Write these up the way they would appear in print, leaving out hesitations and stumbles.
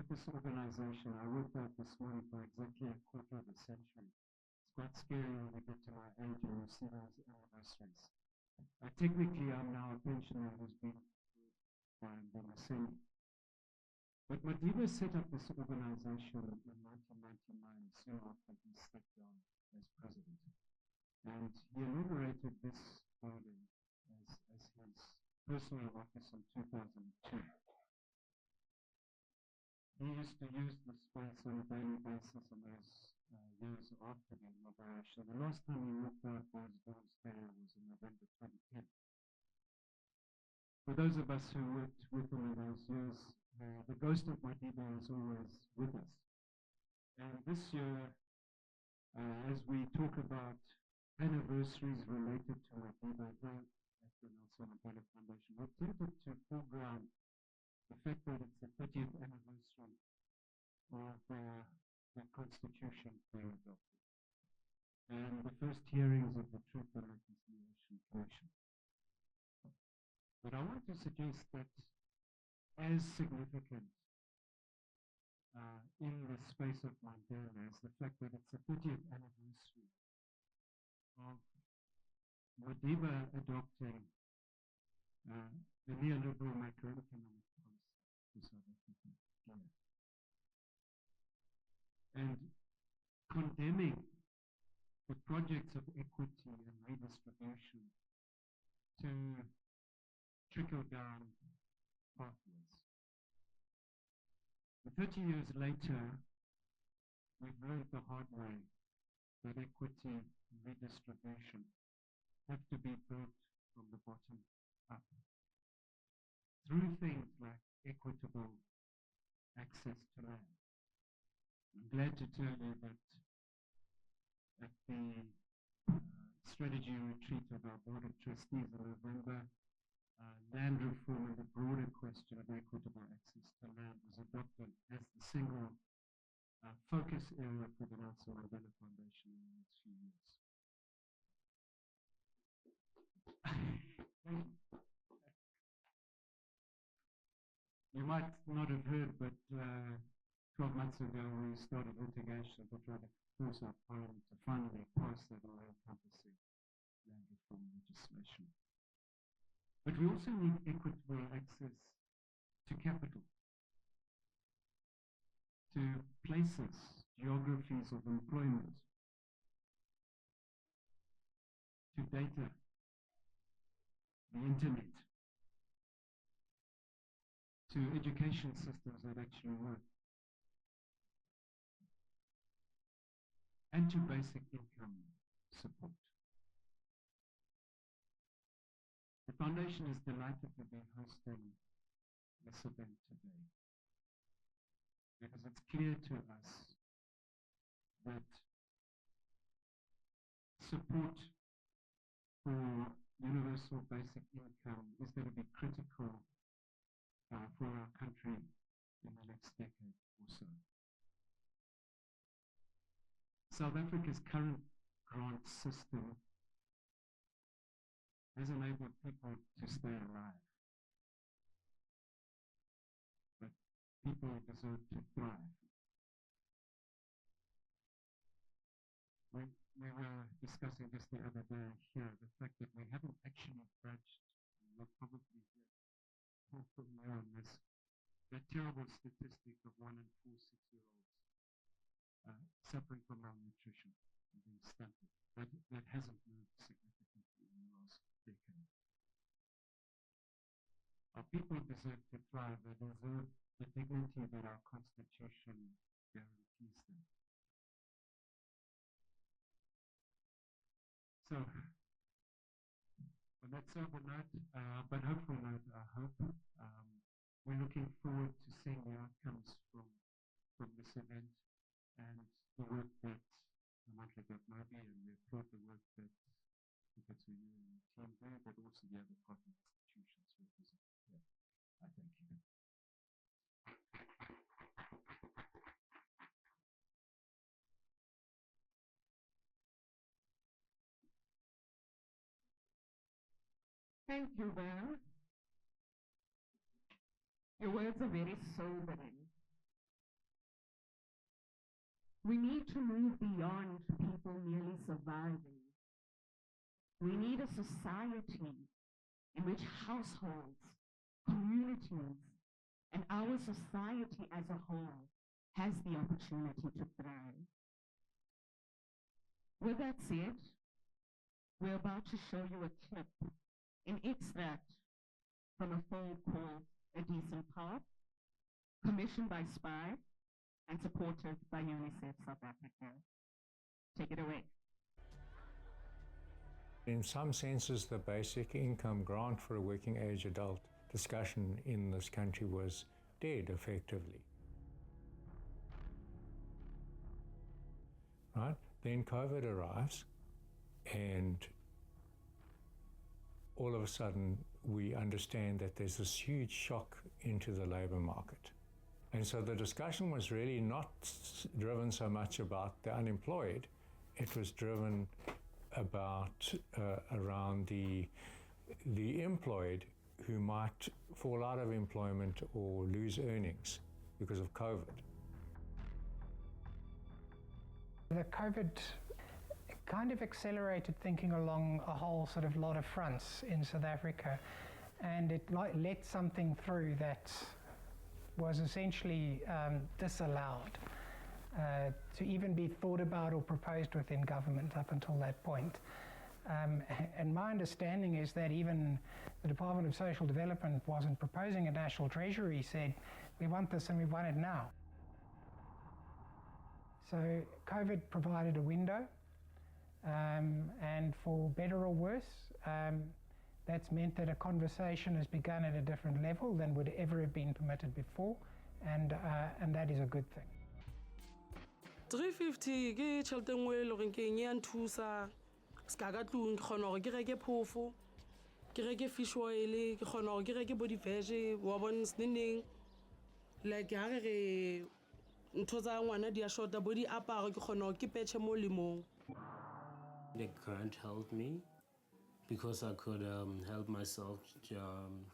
with this organization. I worked out this morning for exactly a quarter of a century. It's quite scary when we get to my age and you see those anniversaries. Technically, I'm now a pensioner who's been a senior. But Madiba set up this organization in 1999, soon after he stepped down as president. And he inaugurated this building as his personal office in 2002. He used to use the space on a daily basis in those years after the inauguration. The last time he walked out those doors there was in November 2010. For those of us who worked with him in those years, the ghost of Madiba is always with us. And this year, as we talk about anniversaries related to Madiba here at the Nelson Mandela Foundation, we're tempted to foreground the fact that it's the 30th anniversary of the Constitution being adopted and the first hearings of the Truth and Reconciliation Commission. But I want to suggest that as significant in the space of Mandela is the fact that it's the 30th anniversary of Madiba adopting the neoliberal macroeconomic policy for South Africa. And condemning the projects of equity and redistribution to trickle-down pathways. 30 years later, we've learned the hard way that equity and redistribution have to be built from the bottom up through things like equitable access to land. I'm glad to tell you that at the strategy retreat of our Board of Trustees in November, land reform and the broader question of equitable access to land was adopted as the single focus area for the Nelson Mandela Foundation in the next few years. You might not have heard, but 12 months ago we started litigation to try to force our parliament to finally pass that all-encompassing land reform legislation. But we also need equitable access to capital, to places, geographies of employment, to data, the internet, to education systems that actually work, and to basic income support. The Foundation is delighted to be hosting this event today because it's clear to us that support for universal basic income is going to be critical for our country in the next decade or so. South Africa's current grant system has enabled people to stay alive. But people deserve to thrive. We were discussing this the other day here, the fact that we haven't actually budged, and we'll probably hear more from you on this, that terrible statistic of 1 in 4 6-year-olds suffering from malnutrition and being stunted. That hasn't moved significantly in the last decade. Our people deserve to thrive. They deserve the dignity that our Constitution guarantees them. So, on that sober note, but hopeful note, I hope, we're looking forward to seeing the outcomes from this event and the work that Amandla.mobi, and we applaud the work that you and your team do, but also the other partner institutions represented here. I thank you. Thank you, Ben. Your words are very sobering. We need to move beyond people merely surviving. We need a society in which households, communities, and our society as a whole has the opportunity to thrive. With that said, we're about to show you a clip, an extract from a film called A Decent Path, commissioned by SPY and supported by UNICEF South Africa. Take it away. In some senses, the basic income grant for a working age adult discussion in this country was dead, effectively. Right? Then COVID arrives, and all of a sudden we understand that there's this huge shock into the labor market. And so the discussion was really not driven so much about the unemployed, it was driven about around the employed who might fall out of employment or lose earnings because of COVID. The COVID kind of accelerated thinking along a whole sort of lot of fronts in South Africa, and it let something through that was essentially disallowed to even be thought about or proposed within government up until that point. And my understanding is that even the Department of Social Development wasn't proposing a National Treasury, said, we want this and we want it now. So COVID provided a window, and for better or worse, that's meant that a conversation has begun at a different level than would ever have been permitted before, and that is a good thing. 350 ke tšhelete nngwe le gore ke eng ya nthusa ska ka tlung ke kgona gore ke reke phofo ke reke fish oil ke kgona gore ke reke bo di-vege wa bone seneng like ha re ntho tsa ngwana di a shorta bo diaparo ke kgona gore ke petšhe mo lemong. The grant helped me because I could help myself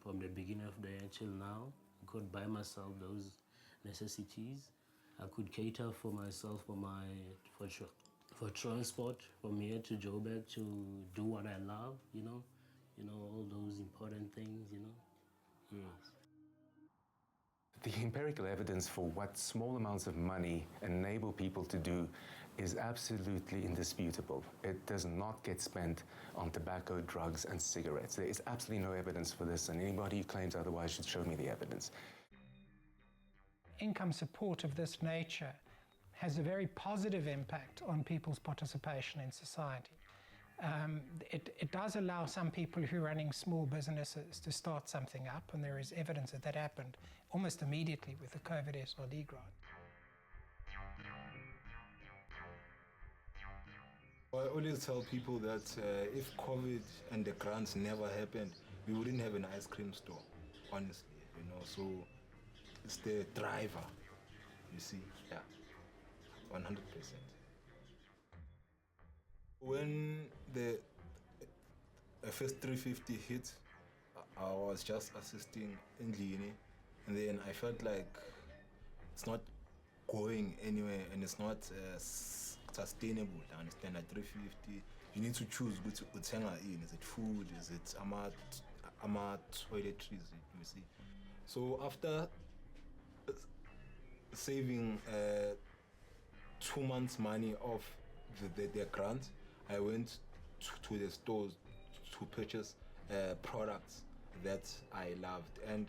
from the beginning of the year till now. I could buy myself those necessities. I could cater for myself for transport from here to Joburg to do what I love, you know, all those important things, you know. Yes. The empirical evidence for what small amounts of money enable people to do is absolutely indisputable. It does not get spent on tobacco, drugs, and cigarettes. There is absolutely no evidence for this, and anybody who claims otherwise should show me the evidence. Income support of this nature has a very positive impact on people's participation in society. It does allow some people who are running small businesses to start something up, and there is evidence that that happened almost immediately with the COVID SRD grant. I always tell people that if COVID and the grants never happened, we wouldn't have an ice cream store, honestly, you know, so it's the driver, you see, yeah, 100%. When the first 350 hit, I was just assisting in Lini, and then I felt like it's not going anywhere and it's not sustainable. I understand at 350, you need to choose which uthenga in. Is it food? Is it ama toiletries? You see. So after saving 2 months' money of the grant, I went to the stores to purchase products that I loved, and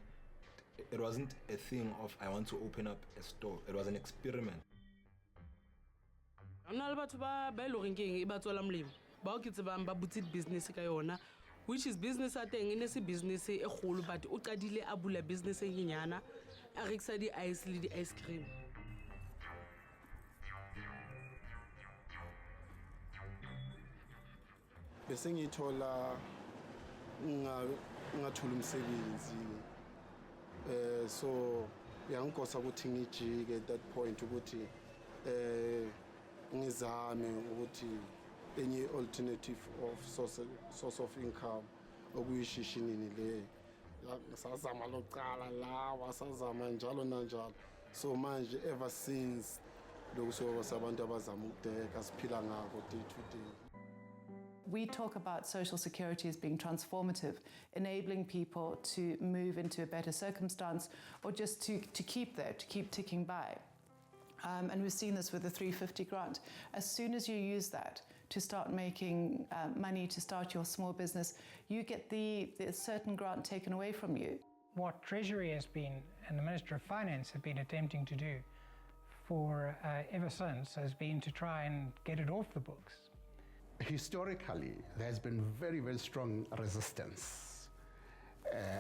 it wasn't a thing of I want to open up a store. It was an experiment. Business which is business at the business a whole, but ukadile abula business e nyana a rekisa di ice le di ice cream. Bese ngithola ngathola umsebenzi so yangigosa ukuthi ngijike at that point ukuthi ngizame ukuthi enye alternative of source of income okuyishishinini le sazama loqala la wasazama njalo nanjalo so manje ever since lokusoba sabantu abazama ukudeka siphila ngako day to day. We talk about social security as being transformative, enabling people to move into a better circumstance or just to keep there, to keep ticking by. And we've seen this with the 350 grant. As soon as you use that to start making money to start your small business, you get the certain grant taken away from you. What Treasury has been, and the Minister of Finance have been attempting to do for ever since, has been to try and get it off the books. Historically, there has been very, very strong resistance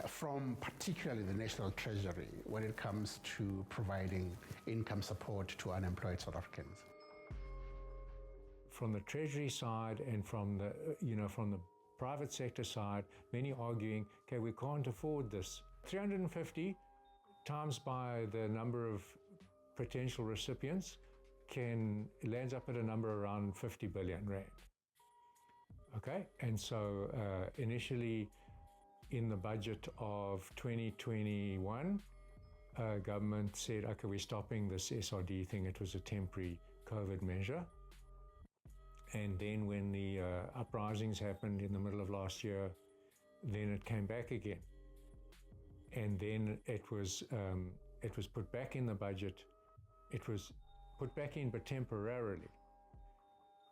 from particularly the National Treasury when it comes to providing income support to unemployed South Africans. From the Treasury side and from the, from the private sector side, many arguing, okay, we can't afford this. 350 times by the number of potential recipients lands up at a number around 50 billion rand. Okay, and so initially in the budget of 2021, government said, okay, we're stopping this SRD thing. It was a temporary COVID measure. And then when the uprisings happened in the middle of last year, then it came back again. And then it was put back in the budget. It was put back in, but temporarily,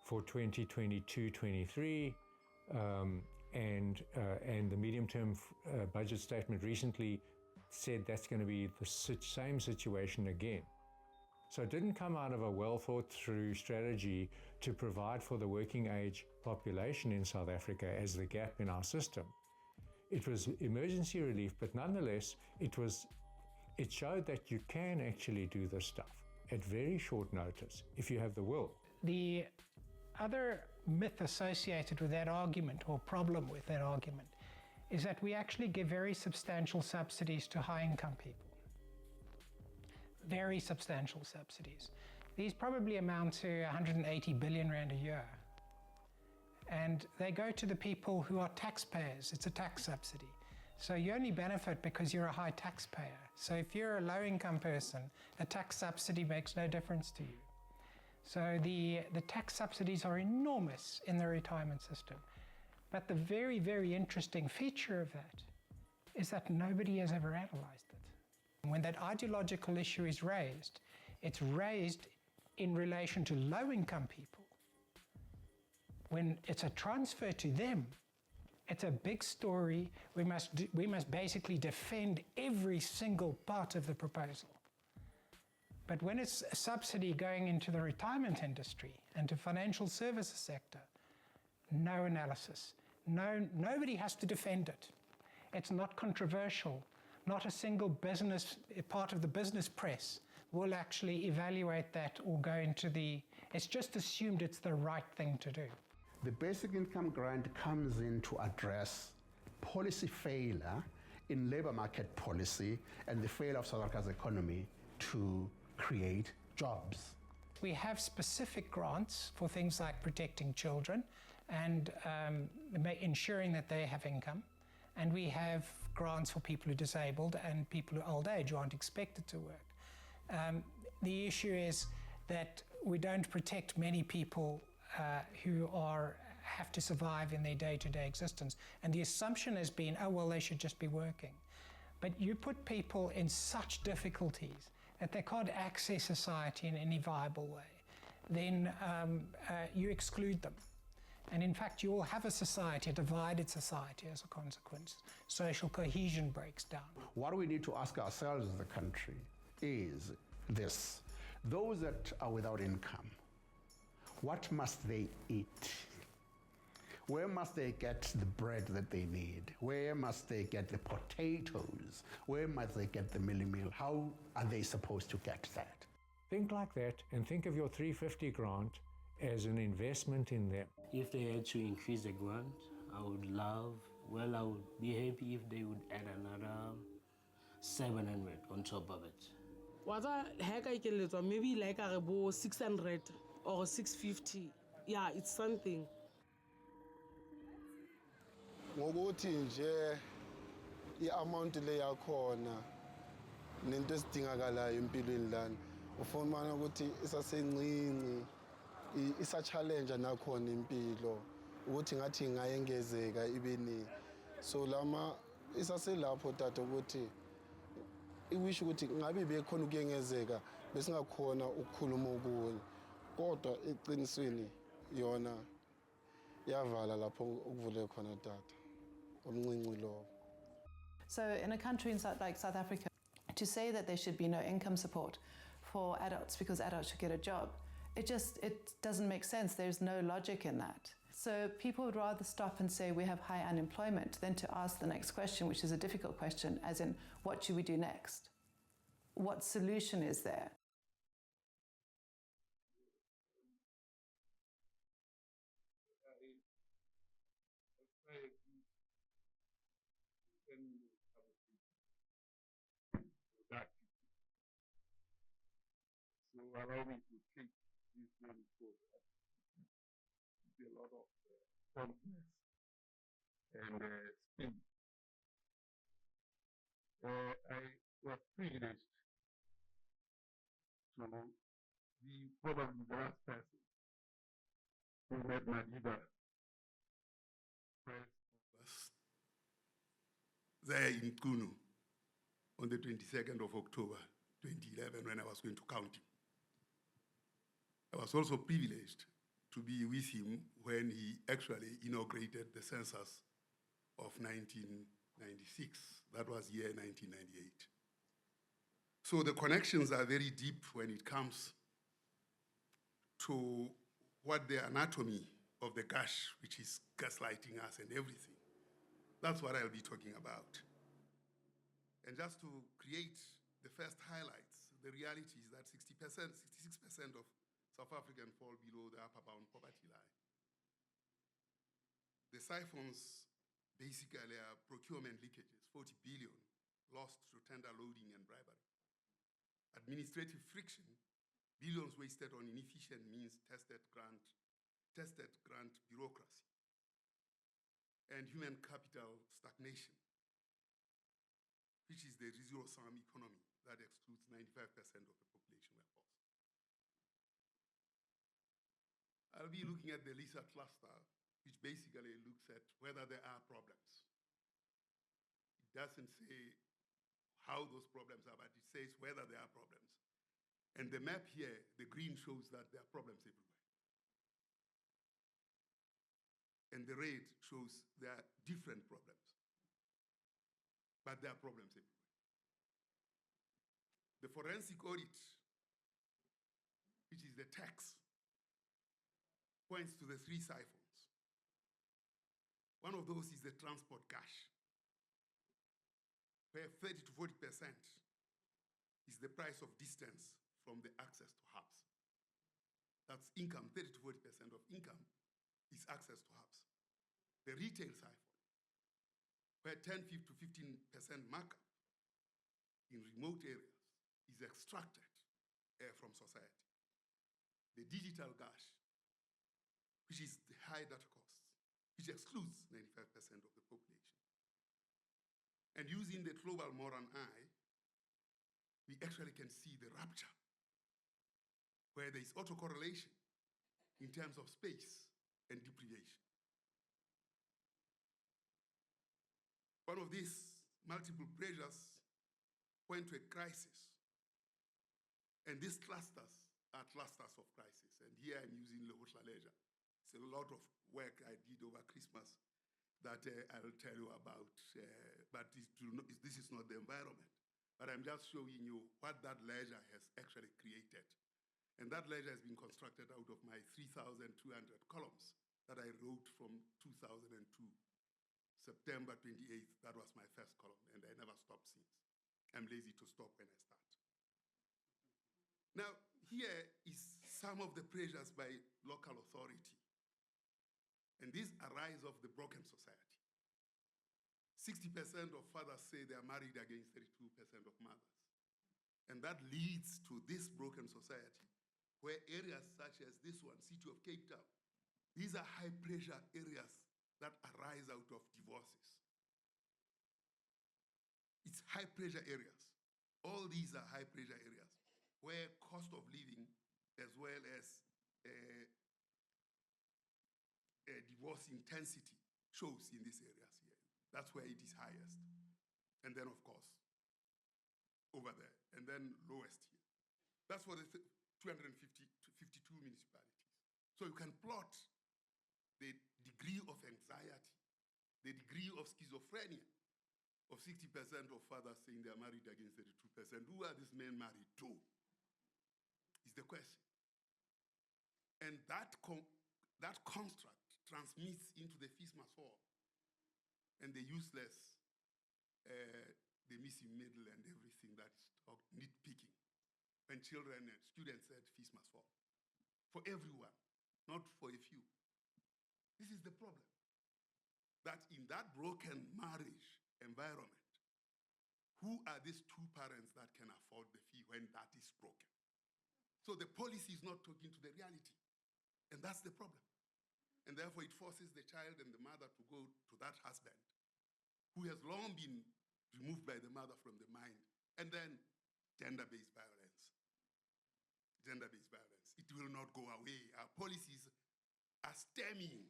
for 2022-23, and the medium-term budget statement recently said that's going to be the same situation again. So it didn't come out of a well-thought-through strategy to provide for the working age population in South Africa as the gap in our system. It was emergency relief, but nonetheless, it showed that you can actually do this stuff at very short notice if you have the will. The other myth associated with that argument, or problem with that argument, is that we actually give very substantial subsidies to high-income people. Very substantial subsidies. These probably amount to 180 billion rand a year. And they go to the people who are taxpayers. It's a tax subsidy. So you only benefit because you're a high taxpayer. So if you're a low-income person, a tax subsidy makes no difference to you. So the tax subsidies are enormous in the retirement system. But the very, very interesting feature of that is that nobody has ever analyzed it. When that ideological issue is raised, it's raised in relation to low-income people. When it's a transfer to them, it's a big story. We must basically defend every single part of the proposal. But when it's a subsidy going into the retirement industry and to financial services sector, no analysis. Nobody has to defend it. It's not controversial. Not a single part of the business press will actually evaluate that or go into it's just assumed it's the right thing to do. The basic income grant comes in to address policy failure in labor market policy and the failure of South Africa's economy to create jobs. We have specific grants for things like protecting children and ensuring that they have income. And we have grants for people who are disabled and people who are old age who aren't expected to work. The issue is that we don't protect many people who have to survive in their day-to-day existence. And the assumption has been, oh, well, they should just be working. But you put people in such difficulties that they can't access society in any viable way, then you exclude them. And in fact, you will have a society, a divided society as a consequence. Social cohesion breaks down. What we need to ask ourselves as a country is this. Those that are without income, what must they eat? Where must they get the bread that they need? Where must they get the potatoes? Where must they get the milli meal? How are they supposed to get that? Think like that and think of your 350 grant as an investment in them. If they had to increase the grant, I would be happy if they would add another 700 on top of it. What maybe like 600 or 650. Yeah, it's something. Ngokuthi nje i-amount le yakhona nento esidingakalayo empilweni lana ufumana ukuthi isasencinci isa-challenge nakhona impilo ukuthi ngathi ingayengezeka ibini so lama isaselapho tata ukuthi iwisho ukuthi ngabe bekhona ukuyengezeka besingakhona ukukhuluma okunye kodwa eqinisweni yona yavala lapho ukuvule khona tata omncinci lowo. So in a country like South Africa, to say that there should be no income support for adults because adults should get a job, it doesn't make sense. There's no logic in that. So people would rather stop and say we have high unemployment than to ask the next question, which is a difficult question, as in, what should we do next? What solution is there? So allow me to take this very forward. A lot of complex and speed. I was privileged to be probably the last person who met my leader there in Kunu on the 22nd of October 2011 when I was going to count him. I was also privileged to be with him when he actually inaugurated the census of 1996. That was year 1998. So the connections are very deep when it comes to what the anatomy of the gash, which is gaslighting us and everything. That's what I'll be talking about. And just to create the first highlights, the reality is that 66% of South Africans fall below the upper bound poverty line. The siphons basically are procurement leakages, 40 billion lost to tender loading and bribery. Administrative friction, billions wasted on inefficient means tested grant bureaucracy. And human capital stagnation, which is the zero-sum economy that excludes 95% of the population workforce. I'll be looking at the LISA cluster, which basically looks at whether there are problems. It doesn't say how those problems are, but it says whether there are problems. And the map here, the green shows that there are problems everywhere. And the red shows there are different problems, but there are problems everywhere. The forensic audit, which is the tax, points to the three siphons. One of those is the transport cash, where 30 to 40% is the price of distance from the access to hubs. That's income, 30 to 40% of income is access to hubs. The retail siphon, where 10 to 15% markup in remote areas is extracted from society. The digital gash, which is the high data costs, which excludes 95% of the population. And using the global modern eye, we actually can see the rupture, where there is autocorrelation in terms of space and deprivation. One of these multiple pressures point to a crisis. And these clusters are clusters of crisis. And here I'm using Lehotla Leisure. It's a lot of work I did over Christmas that I'll tell you about. But this is not the environment. But I'm just showing you what that leisure has actually created. And that leisure has been constructed out of my 3,200 columns that I wrote from 2002. September 28th, that was my first column, and I never stopped since. I'm lazy to stop when I start. Now, here is some of the pressures by local authority. And these arise of the broken society. 60% of fathers say they are married against 32% of mothers. And that leads to this broken society, where areas such as this one, City of Cape Town, these are high pressure areas that arise out of divorces. It's high pressure areas. All these are high pressure areas. where cost of living as well as divorce intensity shows in these areas here. That's where it is highest. And then, of course, over there, and then lowest here. That's for the 252 municipalities. So you can plot the degree of anxiety, the degree of schizophrenia of 60% of fathers saying they are married against 32%. Who are these men married to? Is the question. And that construct transmits into the fees must fall and the useless, the missing middle and everything that is nitpicking. When children and students said fees must fall. For everyone, not for a few. This is the problem. That in that broken marriage environment, who are these two parents that can afford the fee when that is broken? So the policy is not talking to the reality. And that's the problem. And therefore it forces the child and the mother to go to that husband who has long been removed by the mother from the mind. And then gender-based violence. Gender-based violence. It will not go away. Our policies are stemming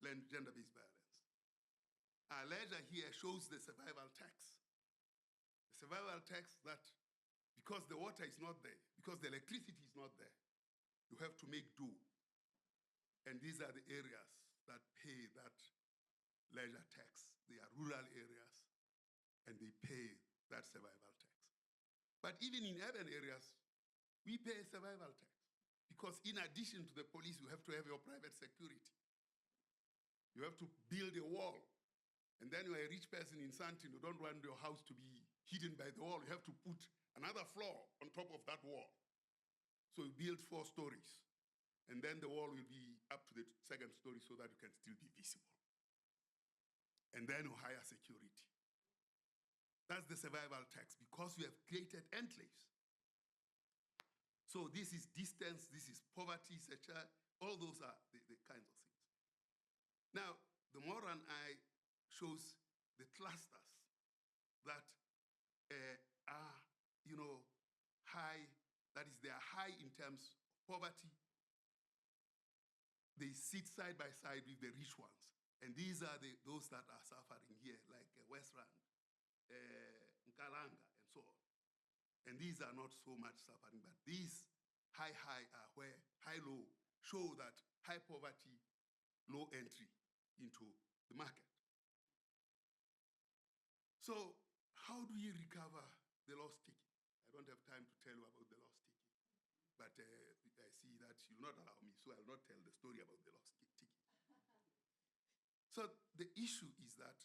gender-based violence. Our ledger here shows the survival tax. The survival tax that because the water is not there, because the electricity is not there, you have to make do. And these are the areas that pay that leisure tax. They are rural areas, and they pay that survival tax. But even in urban areas, we pay survival tax. Because in addition to the police, you have to have your private security. You have to build a wall. And then you're a rich person in Sandton, you don't want your house to be hidden by the wall. You have to put another floor on top of that wall. So you build 4 stories. And then the wall will be up to the 2nd story so that you can still be visible. And then you hire security. That's the survival tax, because you have created enclaves. So this is distance, this is poverty, etc. All those are the kinds of things. Now, the Moran Eye shows the clusters that are, high, that is, they are high in terms of poverty. They sit side by side with the rich ones. And these are those that are suffering here, like Westland, Nkalanga, and so on. And these are not so much suffering, but these high are where high-low show that high poverty, low entry into the market. So how do you recover the lost ticket? I don't have time to tell you about the lost ticket, but I see that you will not allow me, so I will not tell the story about the lost ticket. So the issue is that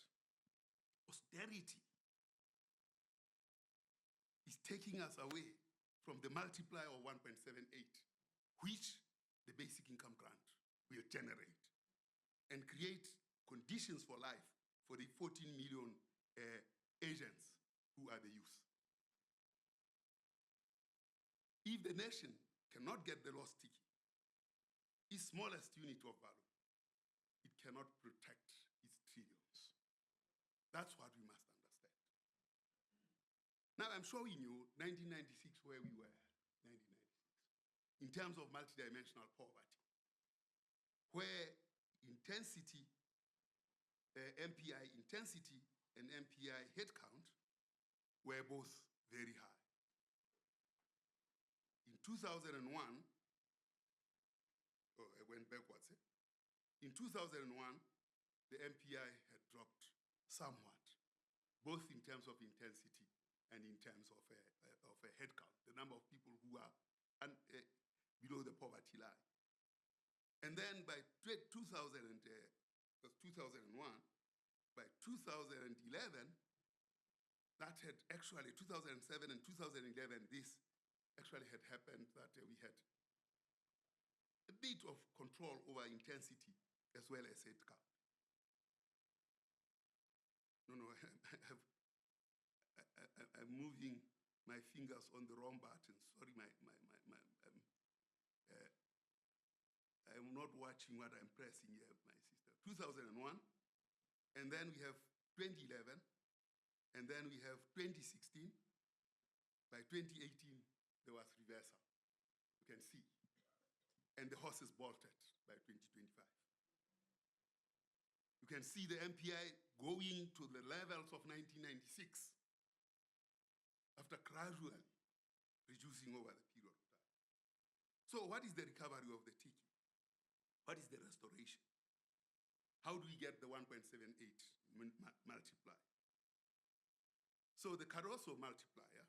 austerity is taking us away from the multiplier of 1.78, which the basic income grant will generate and create conditions for life for the 14 million Asians who are the youth. If the nation cannot get the lost ticket, its smallest unit of value, it cannot protect its trillions. That's what we must understand. Now I'm showing you 1996 where we were, 1996, in terms of multidimensional poverty, where intensity, MPI intensity and MPI headcount were both very high. In 2001, I went backwards. In 2001, the MPI had dropped somewhat, both in terms of intensity and in terms of a headcount, the number of people who are below the poverty line. And then by 2001, by 2011, that had actually, 2007 and 2011, this actually had happened that we had a bit of control over intensity as well as headcount. No, I'm moving my fingers on the wrong button. Sorry, I'm not watching what I'm pressing here, my sister. 2001, and then we have 2011, and then we have 2016. By 2018, there was reversal. You can see. And the horses bolted by 2025. You can see the MPI going to the levels of 1996 after gradually reducing over the period of time. So what is the recovery of the TICI? What is the restoration? How do we get the 1.78 multiplier? So the Cardoso multiplier,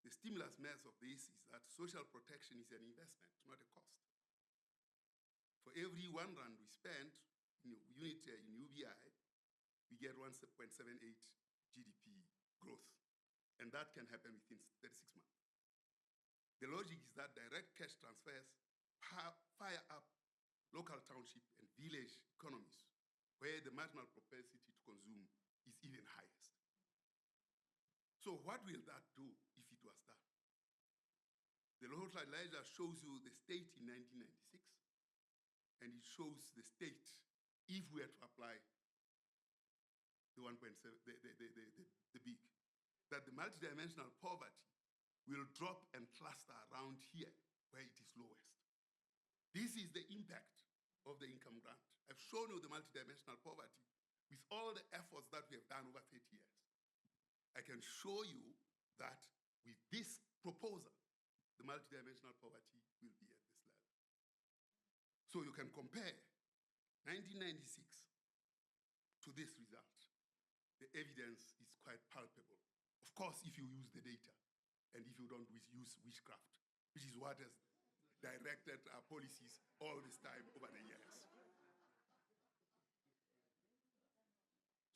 the stimulus measure of this is that social protection is an investment, not a cost. For every R1 we spend in unit in UBI, we get 1.78 GDP growth. And that can happen within 36 months. The logic is that direct cash transfers fire up local township and village economies where the marginal propensity to consume is even highest. So what will that do if it was done? The Lohotra ledger shows you the state in 1996, and it shows the state if we were to apply the 1.7, the BIG, that the multidimensional poverty will drop and cluster around here where it is lowest. This is the impact of the income grant. I've shown you the multidimensional poverty with all the efforts that we have done over 30 years. I can show you that with this proposal, the multidimensional poverty will be at this level. So you can compare 1996 to this result. The evidence is quite palpable. Of course, if you use the data and if you don't use witchcraft, which is what has directed our policies all this time over the years.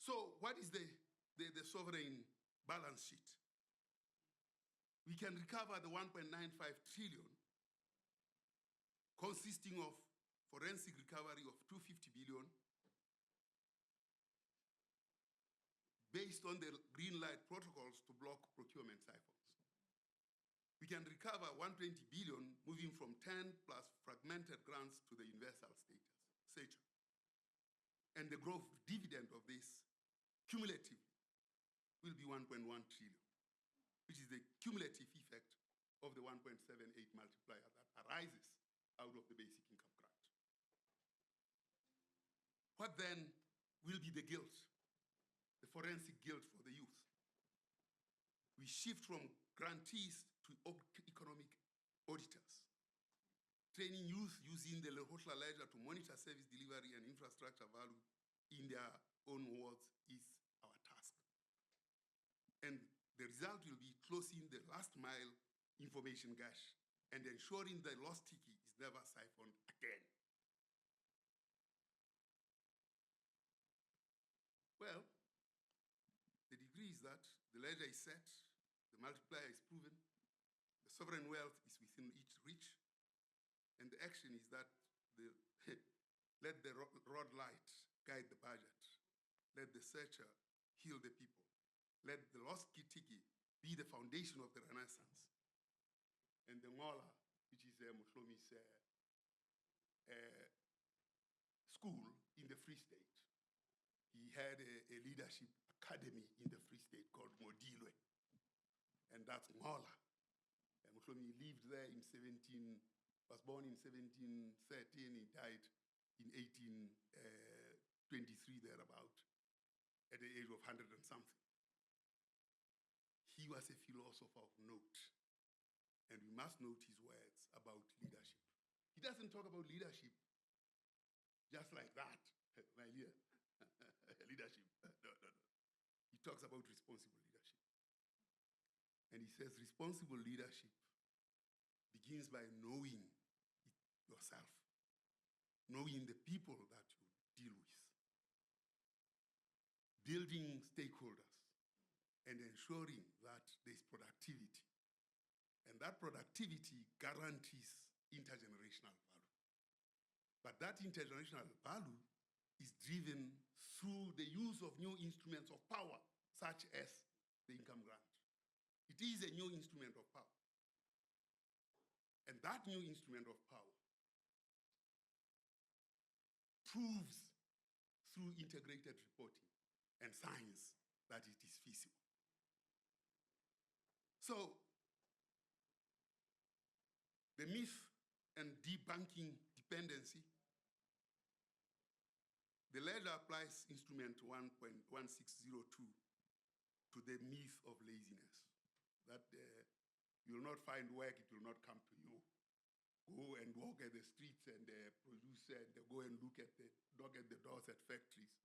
So what is the sovereign balance sheet? We can recover the 1.95 trillion consisting of forensic recovery of 250 billion based on the green light protocols to block procurement cycles. We can recover 120 billion moving from 10 plus fragmented grants to the universal status. And the growth dividend of this cumulatively will be 1.1 trillion, which is the cumulative effect of the 1.78 multiplier that arises out of the basic income grant. What then will be the guilt, the forensic guilt for the youth? We shift from grantees to economic auditors. Training youth using the Lohotra ledger to monitor service delivery and infrastructure value in their own words is our task. And the result will be closing the last mile information gash and ensuring the lost TICI is never siphoned again. Well, the degree is that the ledger is set, the multiplier is proven, the sovereign wealth is within each reach, and the action is that let the rod light guide the budget, let the searcher heal the people, let the lost TICI be the foundation of the Renaissance. And the Ngola, which is Muhlomi's school in the Free State, he had a leadership academy in the Free State called Modilwe, and that's Ngola. And Muhlomi lived there was born in 1713, he died in 1823 thereabout, at the age of 100 and something. He was a philosopher of note, and we must note his words about leadership. He doesn't talk about leadership just like that, my dear. Leadership, no. He talks about responsible leadership. And he says responsible leadership begins by knowing yourself, knowing the people that you deal with, building stakeholders, and ensuring that there's productivity. And that productivity guarantees intergenerational value. But that intergenerational value is driven through the use of new instruments of power, such as the income grant. It is a new instrument of power. And that new instrument of power proves through integrated reporting and science that it is feasible. So The myth and debunking dependency. The ledger applies instrument 1.1602 to the myth of laziness, that you will not find work, it will not come to you. Go and walk at the streets and produce, and go and look at the doors at factories.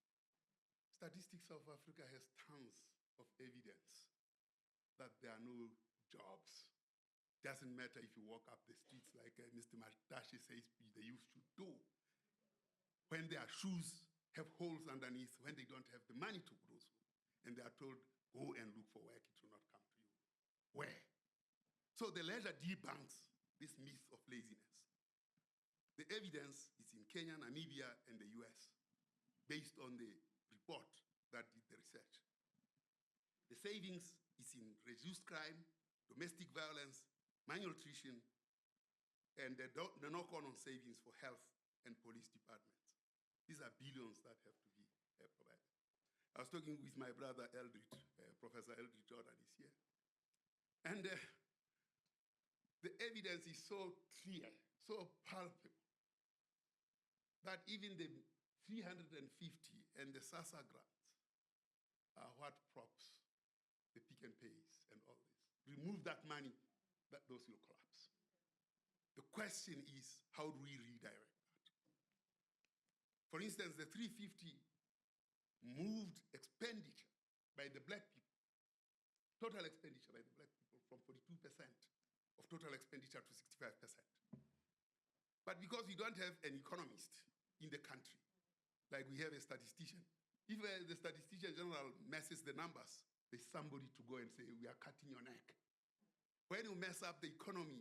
Statistics South Africa has tons of evidence that there are no jobs. Doesn't matter if you walk up the streets like Mr. Matashi says they used to do. When their shoes have holes underneath, when they don't have the money to grow, and they are told, go and look for work, it will not come to you. Where? So the ledger debunks this myth of laziness. The evidence is in Kenya, Namibia, and the US, based on the report that did the research. The savings is in reduced crime, domestic violence, malnutrition, and the knock-on savings for health and police departments. These are billions that have to be provided. I was talking with my brother Eldridge, Professor Eldridge Jordan is here. And the evidence is so clear, so palpable, that even the 350 and the SASA grants are what props the Pick and Pays and all this. Remove that money, those will collapse. The question is, how do we redirect that? For instance, the 350 moved expenditure by the black people, total expenditure by the black people from 42% of total expenditure to 65%. But because we don't have an economist in the country, like we have a statistician, if the statistician general messes the numbers, there's somebody to go and say, we are cutting your neck. When you mess up the economy,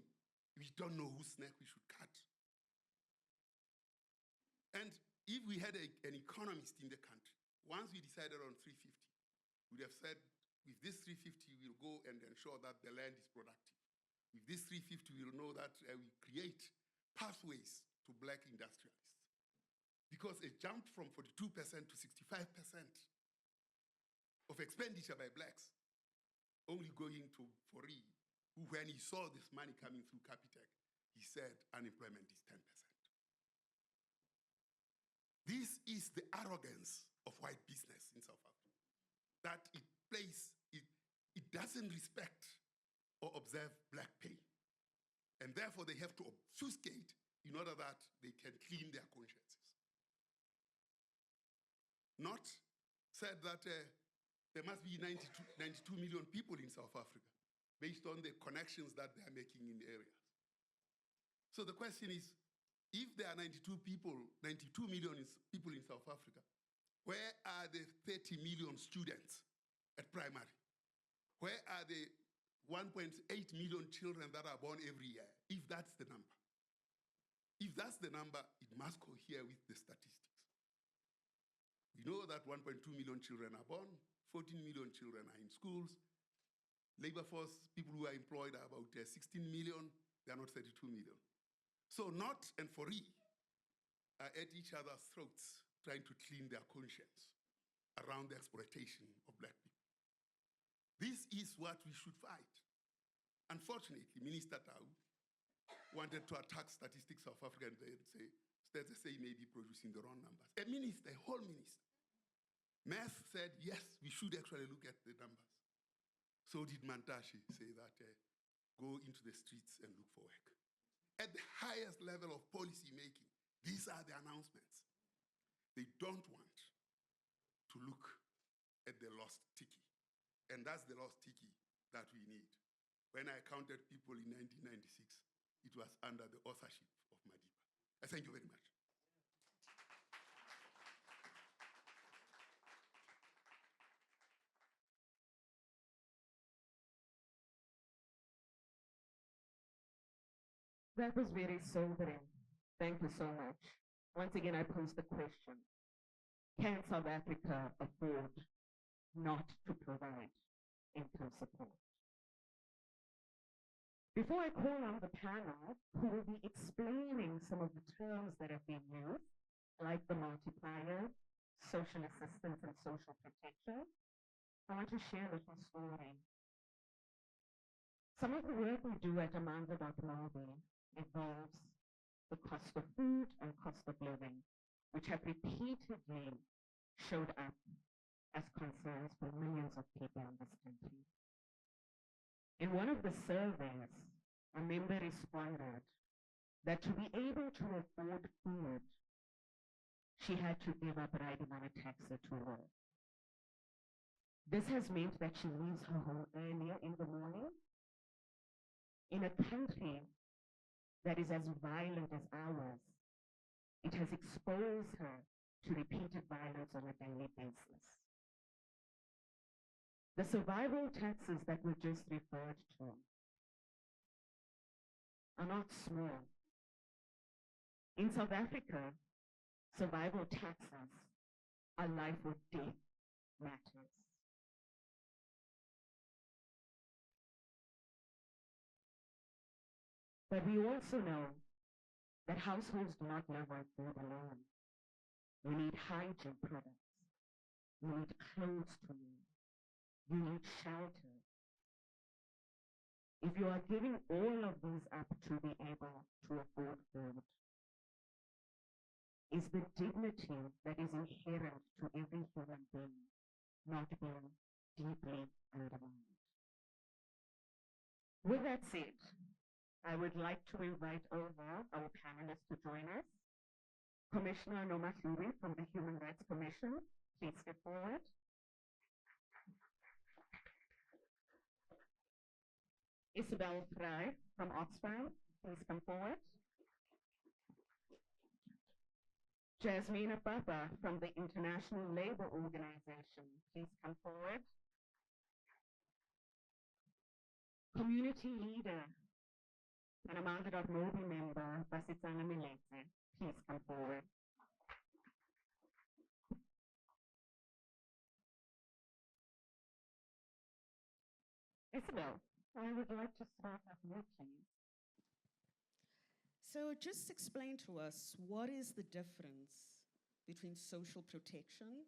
we don't know whose neck we should cut. And if we had an economist in the country, once we decided on 350, we'd have said, with this 350, we'll go and ensure that the land is productive. With this 350, we'll know that we create pathways to black industrialists. Because it jumped from 42% to 65% of expenditure by blacks, only going to Fori, who when he saw this money coming through Capitec, he said unemployment is 10%. This is the arrogance of white business in South Africa, that it doesn't respect or observe black pain. And therefore they have to obfuscate in order that they can clean their consciences. Not said that there must be 92 million people in South Africa based on the connections that they are making in the areas. So the question is, if there are 92 million people in South Africa, where are the 30 million students at primary? Where are the 1.8 million children that are born every year, if that's the number? If that's the number, it must cohere with the statistics. We know that 1.2 million children are born, 14 million children are in schools. Labor force, people who are employed are about 16 million, they are not 32 million. So Not and Fori are at each other's throats trying to clean their conscience around the exploitation of black people. This is what we should fight. Unfortunately, Minister Tau wanted to attack Statistics South Africa and they say maybe producing the wrong numbers. A minister, a whole minister. Math said, yes, we should actually look at the numbers. So did Mantashe say that go into the streets and look for work. At the highest level of policy making, these are the announcements. They don't want to look at the lost tiki. And that's the lost tiki that we need. When I counted people in 1996, it was under the authorship of Madiba. Thank you very much. That was very sobering. Thank you so much. Once again, I pose the question, can South Africa afford not to provide income support? Before I call on the panel, who will be explaining some of the terms that have been used, like the multiplier, social assistance, and social protection, I want to share a little story. Some of the work we do at Amandla.mobi involves the cost of food and cost of living, which have repeatedly showed up as concerns for millions of people in this country. In one of the surveys, a member responded that to be able to afford food, she had to give up riding on a taxi to work. This has meant that she leaves her home earlier in the morning in a country that is as violent as ours. It has exposed her to repeated violence on a daily basis. The survival taxes that were just referred to are not small. In South Africa, survival taxes are life or death matters. But we also know that households do not live on food alone. You need hygiene products. You need clothes to wear. You need shelter. If you are giving all of these up to be able to afford food, is the dignity that is inherent to every human being not being deeply undermined? With that said, I would like to invite over our panelists to join us. Commissioner Nomahlube from the Human Rights Commission, please step forward. Isabel Frey from Oxfam, please come forward. Jasmina Baba from the International Labour Organization, please come forward. Community leader and Amandla.mobi member, Basitsana Milete, please come forward. Isabel, I would like to start off with you. So just explain to us, what is the difference between social protection,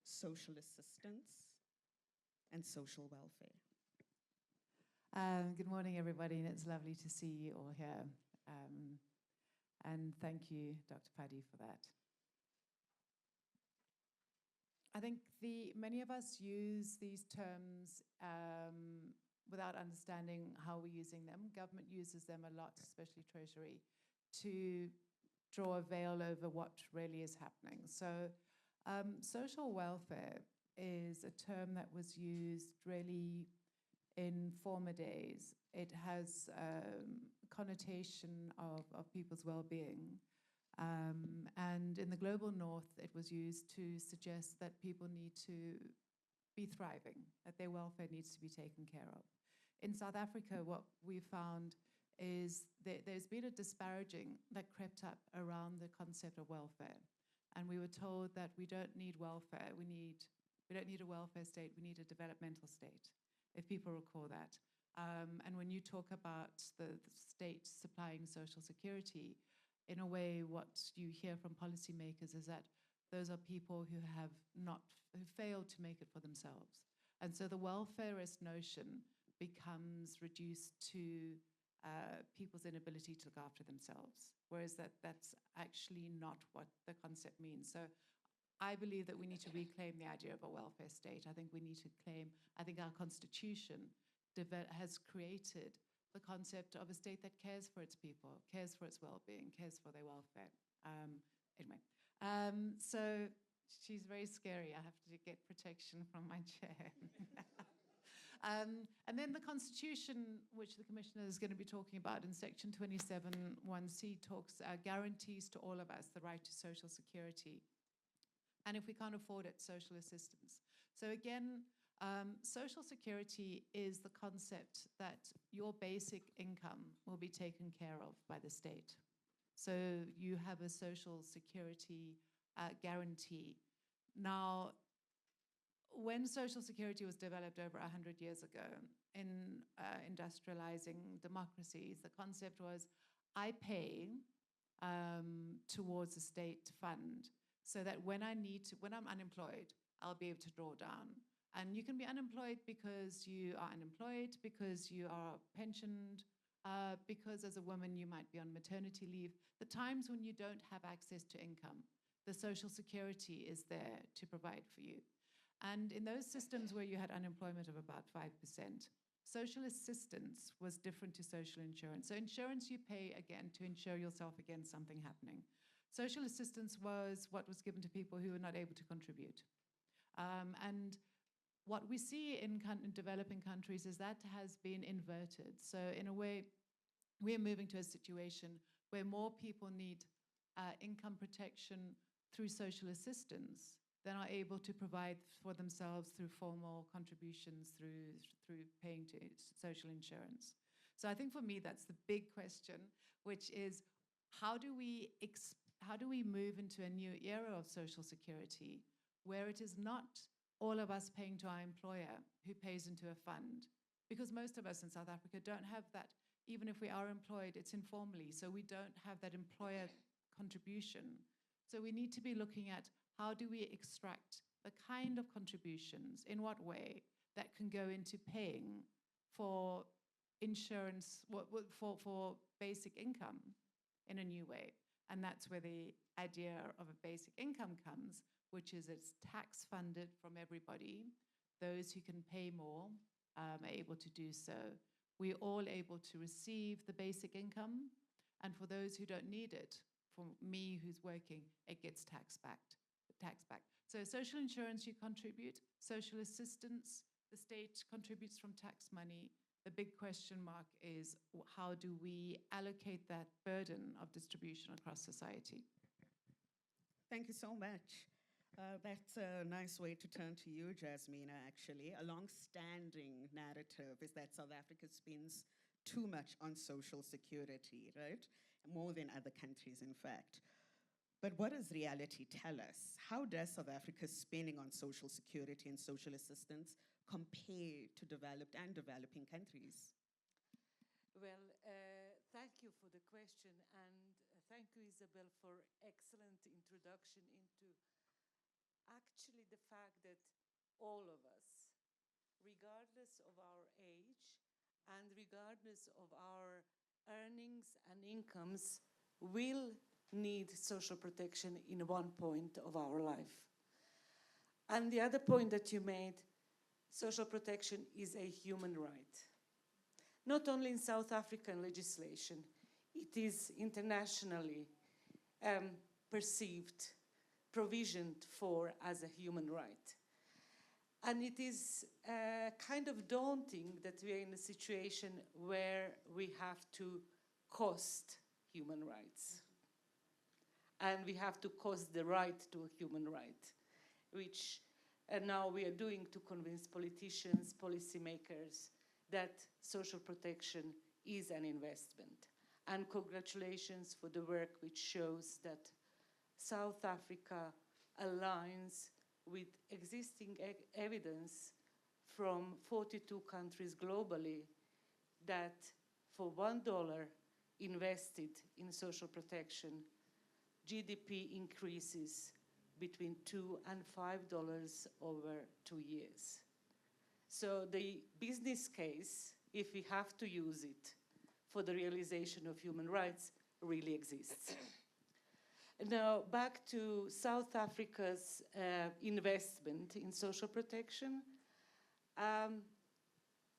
social assistance, and social welfare? Good morning, everybody, and it's lovely to see you all here. And thank you, Dr. Paddy, for that. I think many of us use these terms without understanding how we're using them. Government uses them a lot, especially Treasury, to draw a veil over what really is happening. So social welfare is a term that was used really in former days. It has a connotation of people's well-being. And in the global north, it was used to suggest that people need to be thriving, that their welfare needs to be taken care of. In South Africa, what we found is that there's been a disparaging that crept up around the concept of welfare. And we were told that we don't need welfare, we don't need a welfare state, we need a developmental state, if people recall that. And when you talk about the state supplying social security, in a way, what you hear from policymakers is that those are people who who failed to make it for themselves. And so the welfarist notion becomes reduced to people's inability to look after themselves, whereas that's actually not what the concept means. So I believe that we need to reclaim the idea of a welfare state. I think our constitution has created the concept of a state that cares for its people, cares for its well-being, cares for their welfare. So she's very scary. I have to get protection from my chair. And then the Constitution, which the Commissioner is going to be talking about in Section 27(1)(c) talks guarantees to all of us the right to social security. And if we can't afford it, social assistance. So again, social security is the concept that your basic income will be taken care of by the state. So you have a social security guarantee. Now, when social security was developed over 100 years ago in industrializing democracies, the concept was, I pay towards a state fund so that when I'm unemployed, I'll be able to draw down. And you can be unemployed because you are unemployed, because you are pensioned, because as a woman you might be on maternity leave, the times when you don't have access to income, the Social Security is there to provide for you. And in those systems where you had unemployment of about 5%, social assistance was different to social insurance. So insurance you pay, again, to insure yourself against something happening. Social assistance was what was given to people who were not able to contribute. And what we see in developing countries is that has been inverted. So in a way, we're moving to a situation where more people need income protection through social assistance than are able to provide for themselves through formal contributions, through paying to social insurance. So I think for me, that's the big question, which is how do we move into a new era of social security where it is not all of us paying to our employer who pays into a fund? Because most of us in South Africa don't have that. Even if we are employed, it's informally, so we don't have that employer contribution. So we need to be looking at how do we extract the kind of contributions, in what way, that can go into paying for insurance, for basic income in a new way. And that's where the idea of a basic income comes, which is it's tax funded from everybody. Those who can pay more are able to do so. We're all able to receive the basic income, and for those who don't need it, for me who's working, it gets tax back. So social insurance you contribute, social assistance, the state contributes from tax money. The big question mark is how do we allocate that burden of distribution across society? Thank you so much. That's a nice way to turn to you, Jasmina, actually. A long-standing narrative is that South Africa spends too much on social security, right? More than other countries, in fact. But what does reality tell us? How does South Africa's spending on social security and social assistance compare to developed and developing countries? Well, thank you for the question, and thank you, Isabel, for excellent introduction into actually the fact that all of us, regardless of our age and regardless of our earnings and incomes, will need social protection in one point of our life. And the other point that you made, social protection is a human right. Not only in South African legislation, it is internationally perceived, provisioned for as a human right. And it is kind of daunting that we are in a situation where we have to cost human rights. And we have to cost the right to a human right, which now we are doing to convince politicians, policymakers, that social protection is an investment. And congratulations for the work which shows that South Africa aligns with existing evidence from 42 countries globally that for $1 invested in social protection, GDP increases between $2 and $5 over 2 years. So the business case, if we have to use it for the realization of human rights, really exists. Now, back to South Africa's investment in social protection.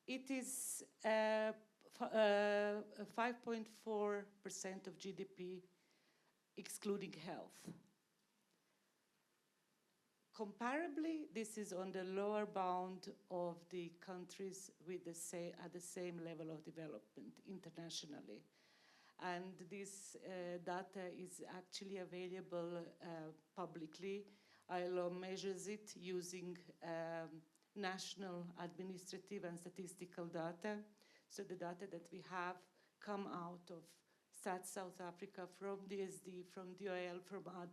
It is 5.4% of GDP, excluding health. Comparably, this is on the lower bound of the countries with at the same level of development internationally. And this data is actually available publicly. ILO measures it using national administrative and statistical data. So the data that we have come out of SAT South Africa, from DSD, from DOL,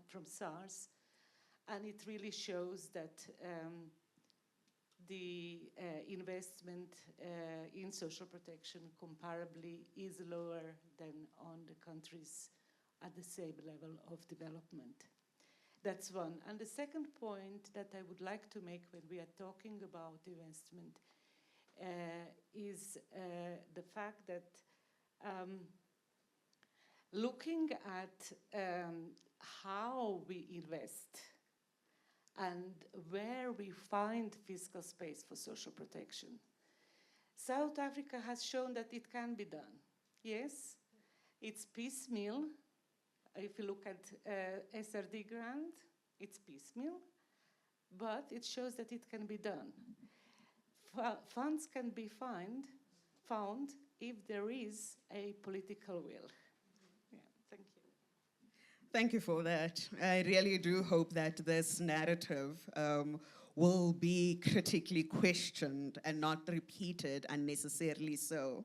from SARS. And it really shows that the investment in social protection comparably is lower than on the countries at the same level of development. That's one. And the second point that I would like to make when we are talking about investment is the fact that looking at how we invest and where we find fiscal space for social protection. South Africa has shown that it can be done. Yes, it's piecemeal. If you look at SRD grant, it's piecemeal, but it shows that it can be done. Funds can be found if there is a political will. Yeah, thank you. Thank you for that. I really do hope that this narrative will be critically questioned and not repeated unnecessarily so.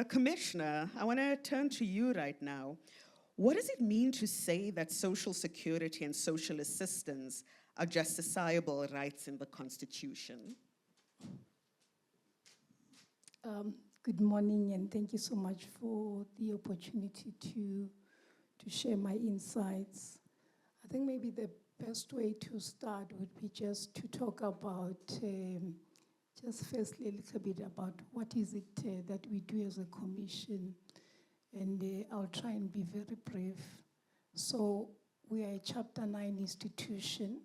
Commissioner, I want to turn to you right now. What does it mean to say that social security and social assistance are justiciable rights in the Constitution? Good morning, and thank you so much for the opportunity to share my insights. I think maybe the best way to start would be just to talk about, just firstly a little bit about what is it that we do as a commission, and I'll try and be very brief. So we are a Chapter 9 institution,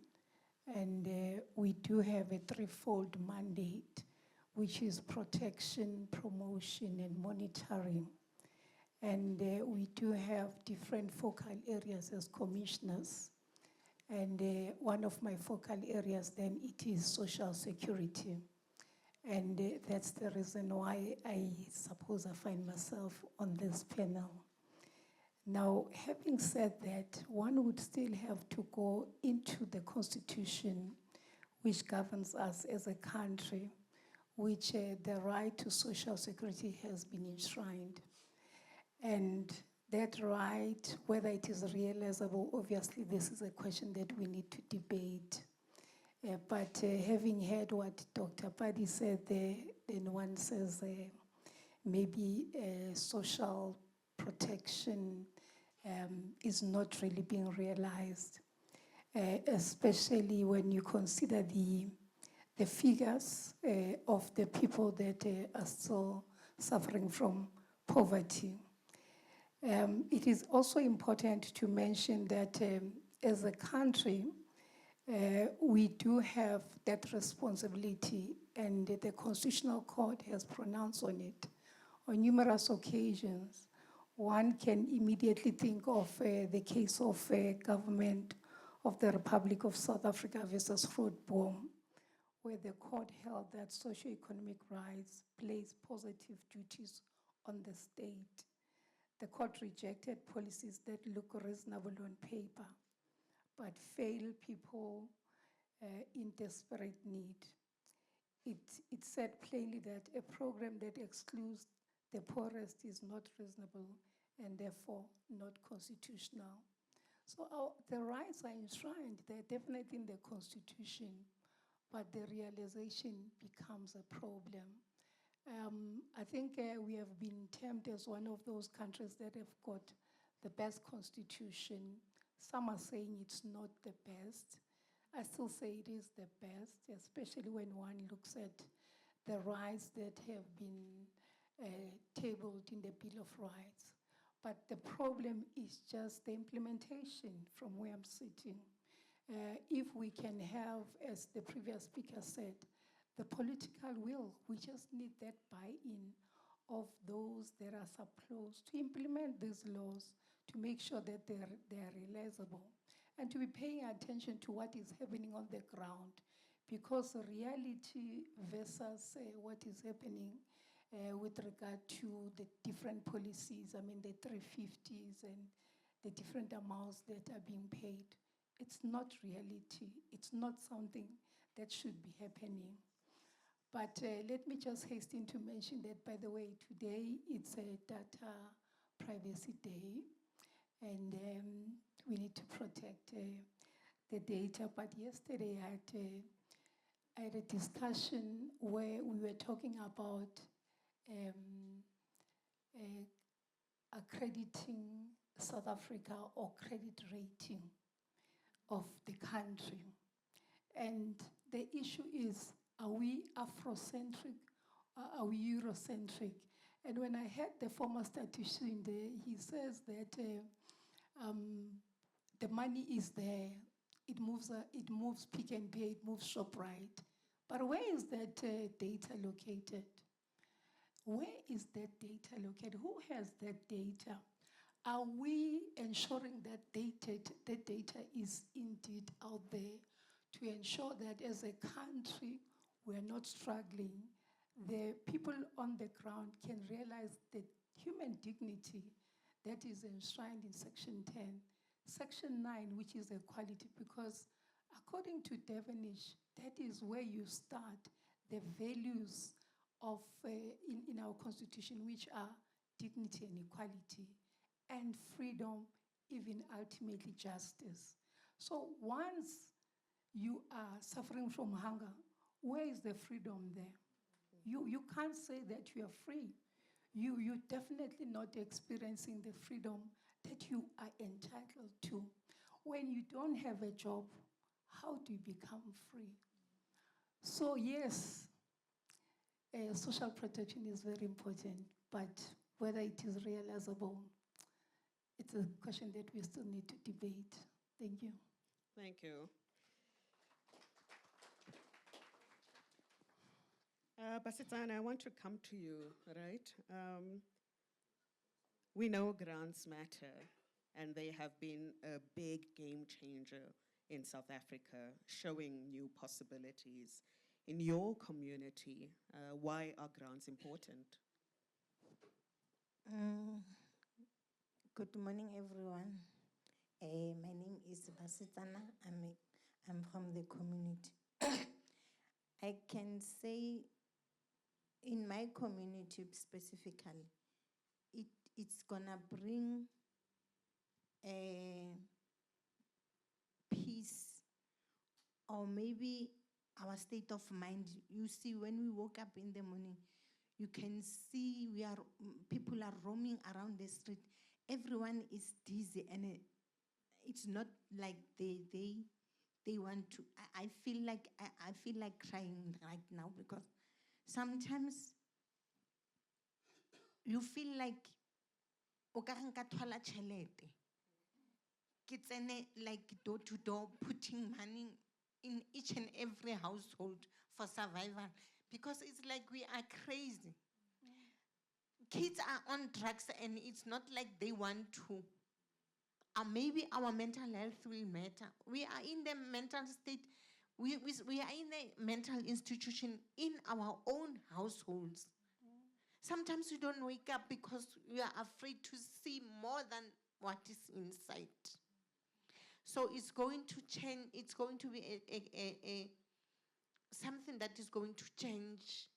and we do have a threefold mandate, which is protection, promotion, and monitoring. And we do have different focal areas as commissioners. And one of my focal areas then, it is social security. And that's the reason why I suppose I find myself on this panel. Now, having said that, one would still have to go into the Constitution, which governs us as a country, which the right to social security has been enshrined. And that right, whether it is realizable, obviously this is a question that we need to debate. But having heard what Dr. Padi said there, then one says maybe social protection is not really being realized, especially when you consider the figures of the people that are still suffering from poverty. It is also important to mention that as a country, we do have that responsibility, and the Constitutional Court has pronounced on it on numerous occasions. One can immediately think of the case of government of the Republic of South Africa versus Grootboom, where the court held that socioeconomic rights place positive duties on the state. The court rejected policies that look reasonable on paper, but fail people in desperate need. It said plainly that a program that excludes the poorest is not reasonable and therefore not constitutional. So the rights are enshrined, they're definitely in the Constitution, but the realization becomes a problem. I think we have been termed as one of those countries that have got the best constitution. Some are saying it's not the best. I still say it is the best, especially when one looks at the rights that have been tabled in the Bill of Rights. But the problem is just the implementation from where I'm sitting. If we can have, as the previous speaker said, the political will, we just need that buy-in of those that are supposed to implement these laws to make sure that they are realizable and to be paying attention to what is happening on the ground, because reality versus what is happening with regard to the different policies, I mean the 350s and the different amounts that are being paid, it's not reality. It's not something that should be happening. But let me just hasten to mention that, by the way, today it's a data privacy day, and we need to protect the data. But yesterday I had a discussion where we were talking about accrediting South Africa, or credit rating of the country. And the issue is, are we Afrocentric? Are we Eurocentric? And when I heard the former statistician there, he says that the money is there. It moves Pick and Pay, it moves ShopRite. But where is that data located? Where is that data located? Who has that data? Are we ensuring that data is indeed out there to ensure that as a country we're not struggling? The people on the ground can realize the human dignity that is enshrined in Section 10. Section 9, which is equality, because according to Devonish, that is where you start the values of in our Constitution, which are dignity and equality, and freedom, even ultimately justice. So once you are suffering from hunger, where is the freedom there? You can't say that you are free. You're definitely not experiencing the freedom that you are entitled to. When you don't have a job, how do you become free? So yes, social protection is very important, but whether it is realizable, it's a question that we still need to debate. Thank you. Thank you. Basitsana, I want to come to you, right? We know grants matter, and they have been a big game changer in South Africa, showing new possibilities. In your community, why are grants important? Good morning, everyone. My name is Basitsana. I'm from the community. I can say in my community specifically, it's gonna bring peace, or maybe our state of mind. You see, when we woke up in the morning, you can see people are roaming around the street. Everyone is dizzy, and it's not like they want to. I feel like crying right now, because sometimes you feel like o ka nka thola tšhelete ke tsene like door to door, putting money in each and every household for survival, because it's like we are crazy. Kids are on drugs, and it's not like they want to. Maybe our mental health will matter. We are in the mental state. We are in a mental institution in our own households. Sometimes we don't wake up because we are afraid to see more than what is inside. So it's going to change. It's going to be something that is going to change.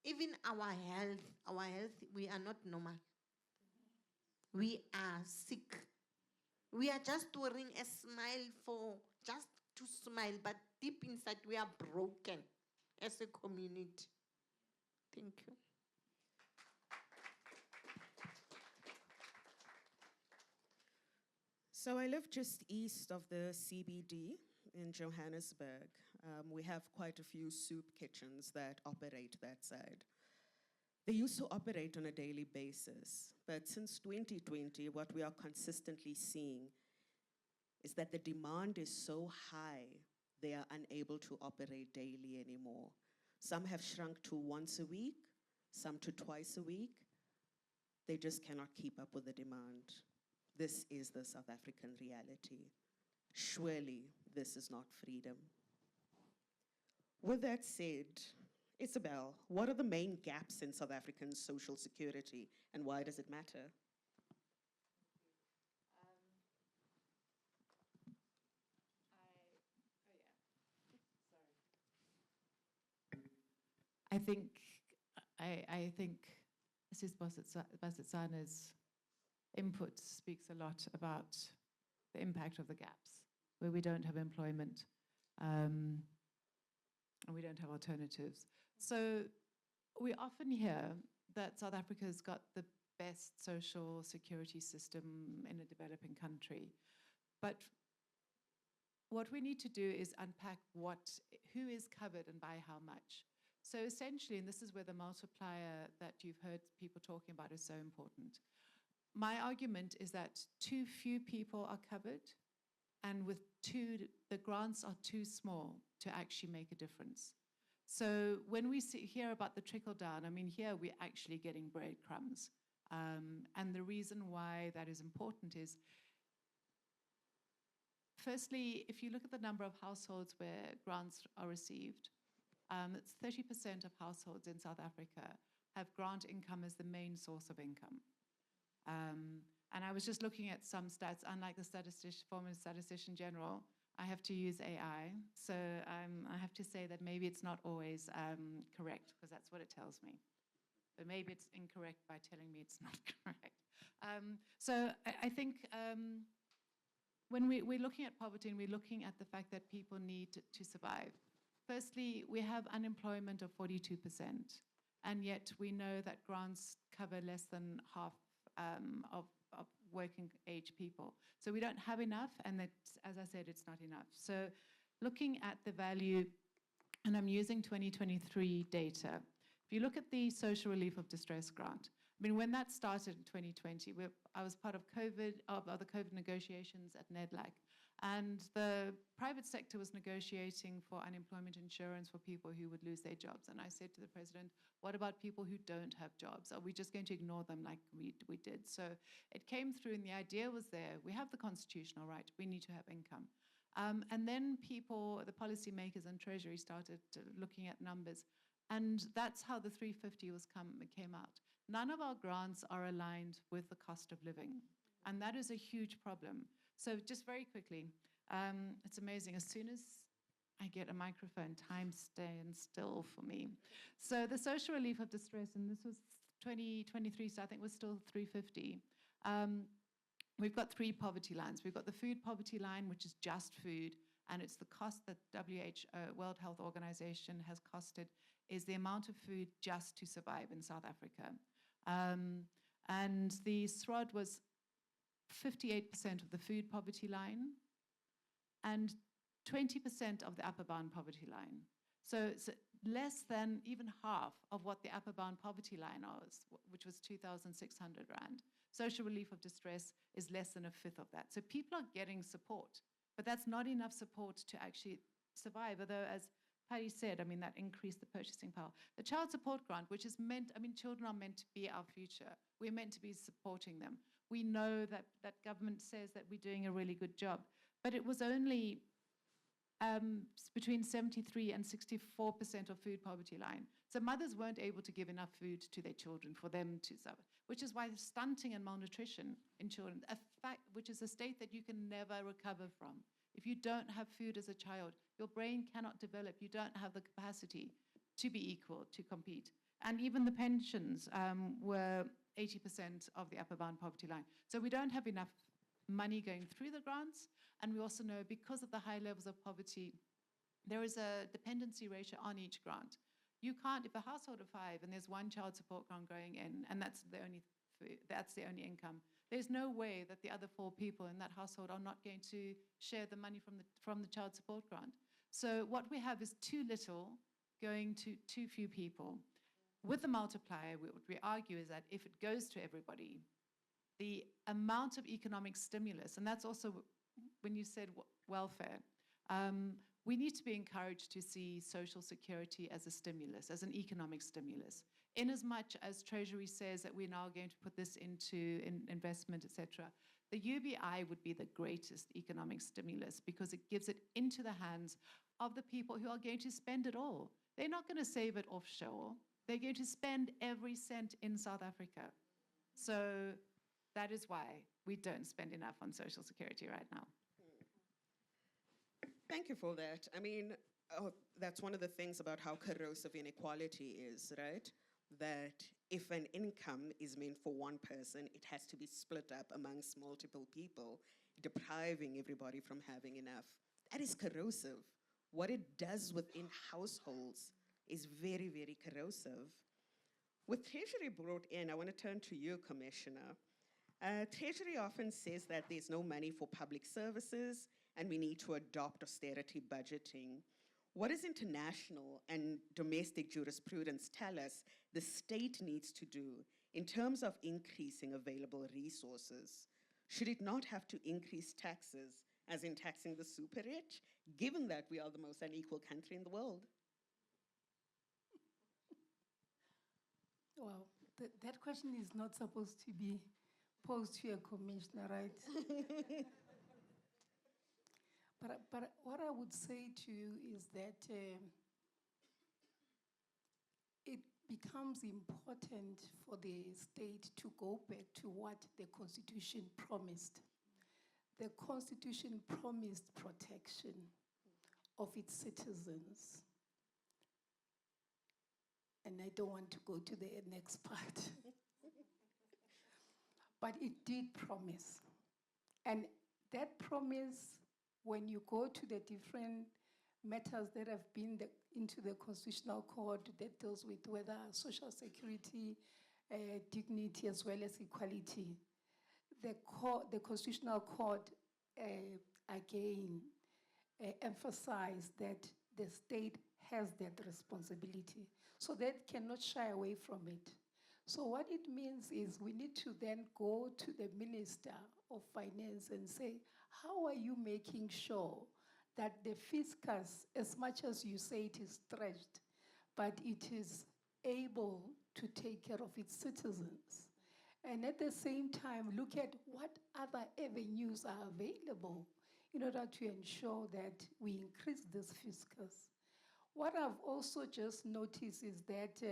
Even our health, we are not normal. We are sick. We are just wearing a smile just to smile, but deep inside we are broken as a community. Thank you. So I live just east of the CBD in Johannesburg. We have quite a few soup kitchens that operate that side. They used to operate on a daily basis, but since 2020, what we are consistently seeing is that the demand is so high, they are unable to operate daily anymore. Some have shrunk to once a week, some to twice a week. They just cannot keep up with the demand. This is the South African reality. Surely, this is not freedom. With that said, Isabel, what are the main gaps in South African social security, and why does it matter? I think Sis Basitsana's input speaks a lot about the impact of the gaps, where we don't have employment and we don't have alternatives. So we often hear that South Africa's got the best social security system in a developing country. But what we need to do is unpack who is covered and by how much. So essentially, and this is where the multiplier that you've heard people talking about is so important. My argument is that too few people are covered, and the grants are too small to actually make a difference. So when we hear about the trickle down, I mean, here we're actually getting breadcrumbs. And the reason why that is important is, firstly, if you look at the number of households where grants are received, it's 30% of households in South Africa have grant income as the main source of income. And I was just looking at some stats. Unlike the former statistician general, I have to use AI. So I have to say that maybe it's not always correct, because that's what it tells me. But maybe it's incorrect by telling me it's not correct. So I think when we're looking at poverty and we're looking at the fact that people need to survive, firstly, we have unemployment of 42%, and yet we know that grants cover less than half of working age people. So we don't have enough, and that, as I said, it's not enough. So looking at the value, and I'm using 2023 data. If you look at the social relief of distress grant, I mean, when that started in 2020, I was part of the COVID negotiations at NEDLAC, and the private sector was negotiating for unemployment insurance for people who would lose their jobs. And I said to the president, what about people who don't have jobs? Are we just going to ignore them like we did? So it came through, and the idea was there. We have the constitutional right. We need to have income. And then the policymakers and Treasury started looking at numbers. And that's how the 350 came out. None of our grants are aligned with the cost of living. And that is a huge problem. So just very quickly, it's amazing. As soon as I get a microphone, time stands still for me. So the social relief of distress, and this was 2023, so I think it was still 350. We've got 3 poverty lines. We've got the food poverty line, which is just food, and it's the cost that WHO, World Health Organization, has costed, is the amount of food just to survive in South Africa. And the SROD was 58% of the food poverty line and 20% of the upper bound poverty line. So it's less than even half of what the upper bound poverty line was, which was 2,600 Rand. Social relief of distress is less than a fifth of that. So people are getting support, but that's not enough support to actually survive. Although, as Patty said, I mean, that increased the purchasing power. The child support grant, which is meant, I mean, children are meant to be our future. We're meant to be supporting them. We know that government says that we're doing a really good job, but it was only between 73 and 64% of food poverty line. So mothers weren't able to give enough food to their children for them to suffer, which is why stunting and malnutrition in children, which is a state that you can never recover from. If you don't have food as a child, your brain cannot develop. You don't have the capacity to be equal, to compete. And even the pensions were 80% of the upper bound poverty line. So we don't have enough money going through the grants. And we also know, because of the high levels of poverty, there is a dependency ratio on each grant. You can't, if a household of 5 and there's 1 child support grant going in, and that's the only income, there's no way that the other 4 people in that household are not going to share the money from the child support grant. So what we have is too little going to too few people. With the multiplier, what we argue is that if it goes to everybody, the amount of economic stimulus, and that's also when you said welfare, we need to be encouraged to see social security as a stimulus, as an economic stimulus. In as much as Treasury says that we're now going to put this into investment, etc., the UBI would be the greatest economic stimulus, because it gives it into the hands of the people who are going to spend it all. They're not going to save it offshore. They're going to spend every cent in South Africa. So that is why we don't spend enough on Social Security right now. Thank you for that. I mean, that's one of the things about how corrosive inequality is, right? That if an income is meant for one person, it has to be split up amongst multiple people, depriving everybody from having enough. That is corrosive. What it does within households is very, very corrosive. With Treasury brought in, I want to turn to you, Commissioner. Treasury often says that there's no money for public services and we need to adopt austerity budgeting. What does international and domestic jurisprudence tell us the state needs to do in terms of increasing available resources? Should it not have to increase taxes, as in taxing the super rich, given that we are the most unequal country in the world? Well, that question is not supposed to be posed to a commissioner, right? But what I would say to you is that it becomes important for the state to go back to what the Constitution promised. The Constitution promised protection of its citizens. And I don't want to go to the next part. But it did promise. And that promise, when you go to the different matters that have been into the Constitutional Court that deals with whether social security, dignity, as well as equality, the Constitutional Court again emphasized that the state has that responsibility. So that cannot shy away from it. So what it means is we need to then go to the Minister of Finance and say, how are you making sure that the fiscus, as much as you say it is stretched, but it is able to take care of its citizens? And at the same time, look at what other avenues are available in order to ensure that we increase this fiscus. What I've also just noticed is that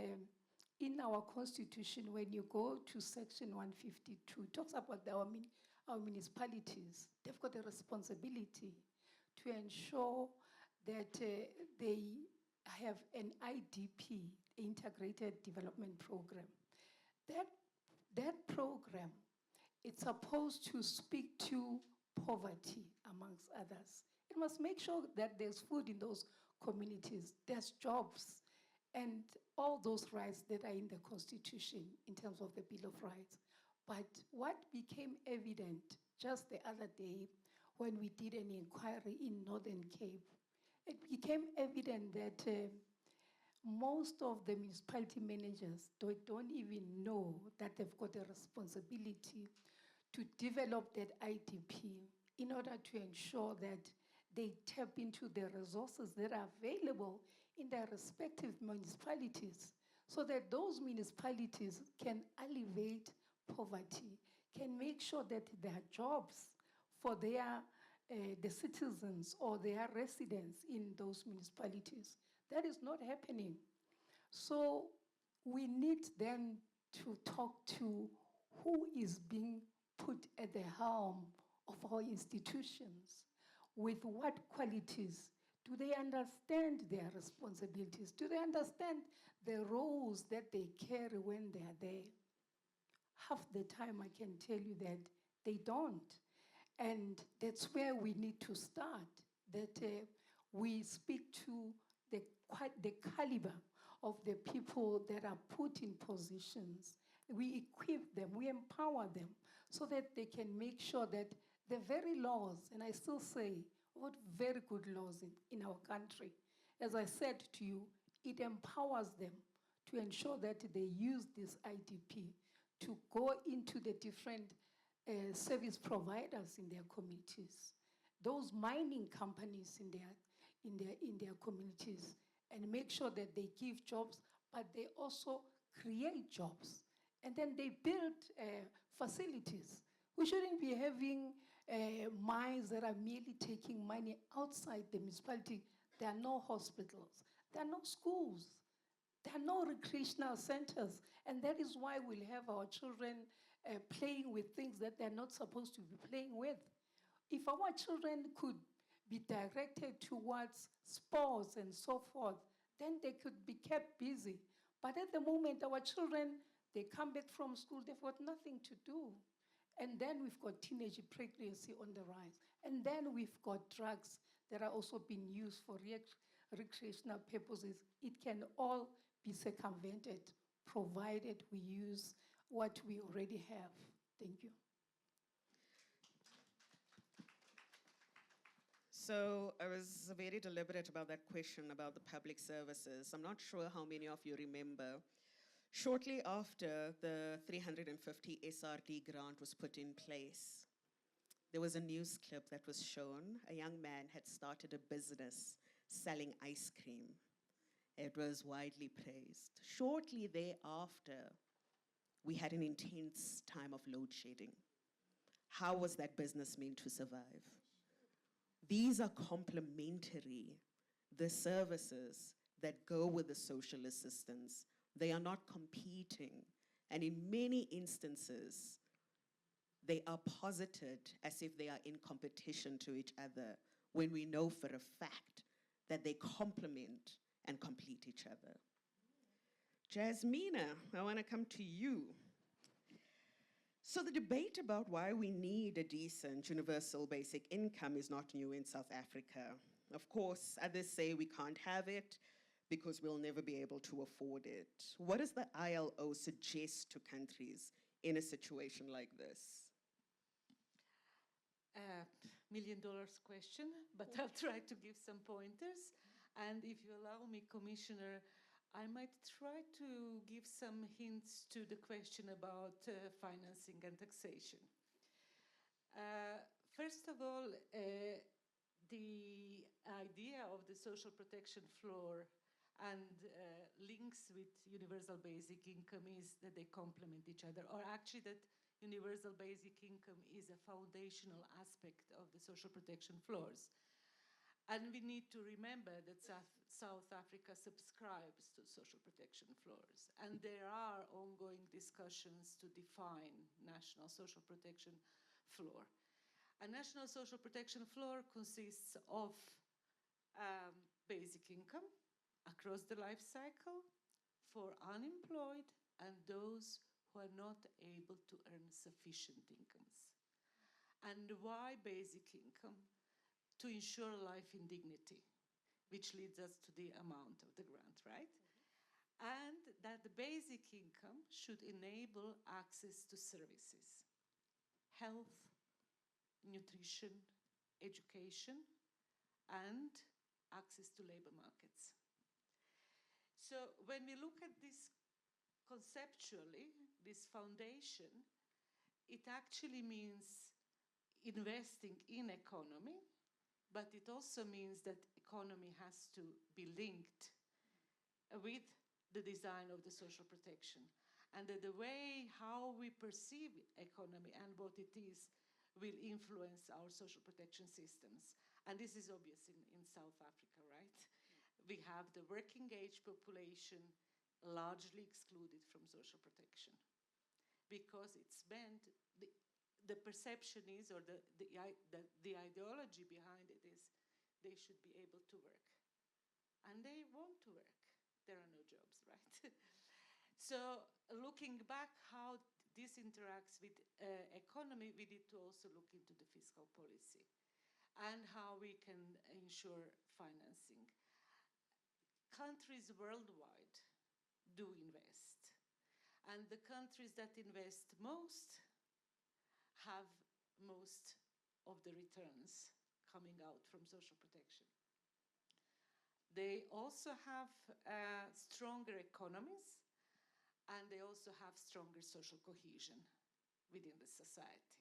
in our Constitution, when you go to Section 152, it talks about our municipalities. They've got a responsibility to ensure that they have an IDP, Integrated Development Program. That program, it's supposed to speak to poverty, amongst others. It must make sure that there's food in those communities, there's jobs, and all those rights that are in the Constitution in terms of the Bill of Rights. But what became evident just the other day when we did an inquiry in Northern Cape, it became evident that most of the municipality managers don't even know that they've got a responsibility to develop that IDP in order to ensure that they tap into the resources that are available in their respective municipalities so that those municipalities can alleviate poverty, can make sure that there are jobs for the citizens or their residents in those municipalities. That is not happening. So we need then to talk to who is being put at the helm of our institutions. With what qualities? Do they understand their responsibilities? Do they understand the roles that they carry when they are there? Half the time I can tell you that they don't. And that's where we need to start, that we speak to the caliber of the people that are put in positions. We equip them, we empower them so that they can make sure that the very laws, and I still say, what very good laws in our country. As I said to you, it empowers them to ensure that they use this IDP to go into the different service providers in their communities, those mining companies in their communities, and make sure that they give jobs, but they also create jobs. And then they build facilities. We shouldn't be having mines that are merely taking money outside the municipality. There are no hospitals. There are no schools. There are no recreational centers. And that is why we'll have our children playing with things that they're not supposed to be playing with. If our children could be directed towards sports and so forth, then they could be kept busy. But at the moment, our children, they come back from school, they've got nothing to do. And then we've got teenage pregnancy on the rise. And then we've got drugs that are also being used for recreational purposes. It can all be circumvented, provided we use what we already have. Thank you. So I was very deliberate about that question about the public services. I'm not sure how many of you remember. Shortly after the 350 SRD grant was put in place, there was a news clip that was shown. A young man had started a business selling ice cream. It was widely praised. Shortly thereafter, we had an intense time of load shedding. How was that business meant to survive? These are complementary, the services that go with the social assistance. They are not competing. And in many instances, they are posited as if they are in competition to each other, when we know for a fact that they complement and complete each other. Jasmina, I want to come to you. So the debate about why we need a decent universal basic income is not new in South Africa. Of course, others say we can't have it because we'll never be able to afford it. What does the ILO suggest to countries in a situation like this? $1 million question, but I'll try to give some pointers. And if you allow me, Commissioner, I might try to give some hints to the question about financing and taxation. First of all, the idea of the social protection floor and links with universal basic income is that they complement each other, or actually that universal basic income is a foundational aspect of the social protection floors. And we need to remember that South Africa subscribes to social protection floors. And there are ongoing discussions to define national social protection floor. A national social protection floor consists of basic income across the life cycle for unemployed and those who are not able to earn sufficient incomes. And why basic income? To ensure life in dignity, which leads us to the amount of the grant, right? And that the basic income should enable access to services, health, nutrition, education, and access to labor markets. So when we look at this conceptually, this foundation, it actually means investing in economy, but it also means that economy has to be linked with the design of the social protection. And that the way how we perceive economy and what it is will influence our social protection systems. And this is obvious in South Africa, right? We have the working age population largely excluded from social protection because it's meant, the perception is, or the ideology behind it is, they should be able to work. And they want to work. There are no jobs, right? So looking back how this interacts with economy, we need to also look into the fiscal policy and how we can ensure financing. Countries worldwide do invest. And the countries that invest most have most of the returns coming out from social protection. They also have stronger economies, and they also have stronger social cohesion within the society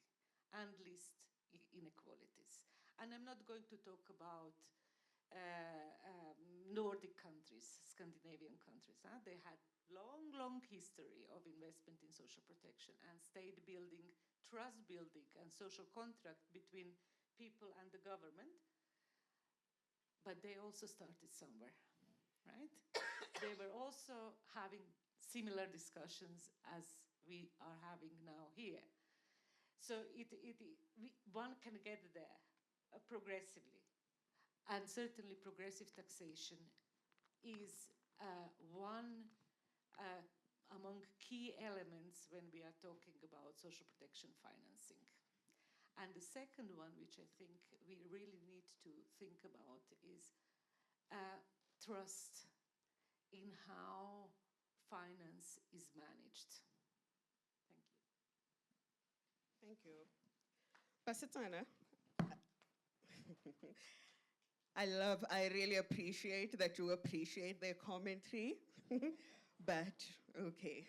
and least inequalities. And I'm not going to talk about Nordic countries, Scandinavian countries. They had long history of investment in social protection and state building, trust building, and social contract between people and the government. But they also started somewhere, right? They were also having similar discussions as we are having now here. So one can get there progressively. And certainly progressive taxation is one among key elements when we are talking about social protection financing. And the second one, which I think we really need to think about, is trust in how finance is managed. Thank you. Thank you. Basetsana, I really appreciate that you appreciate their commentary, but okay.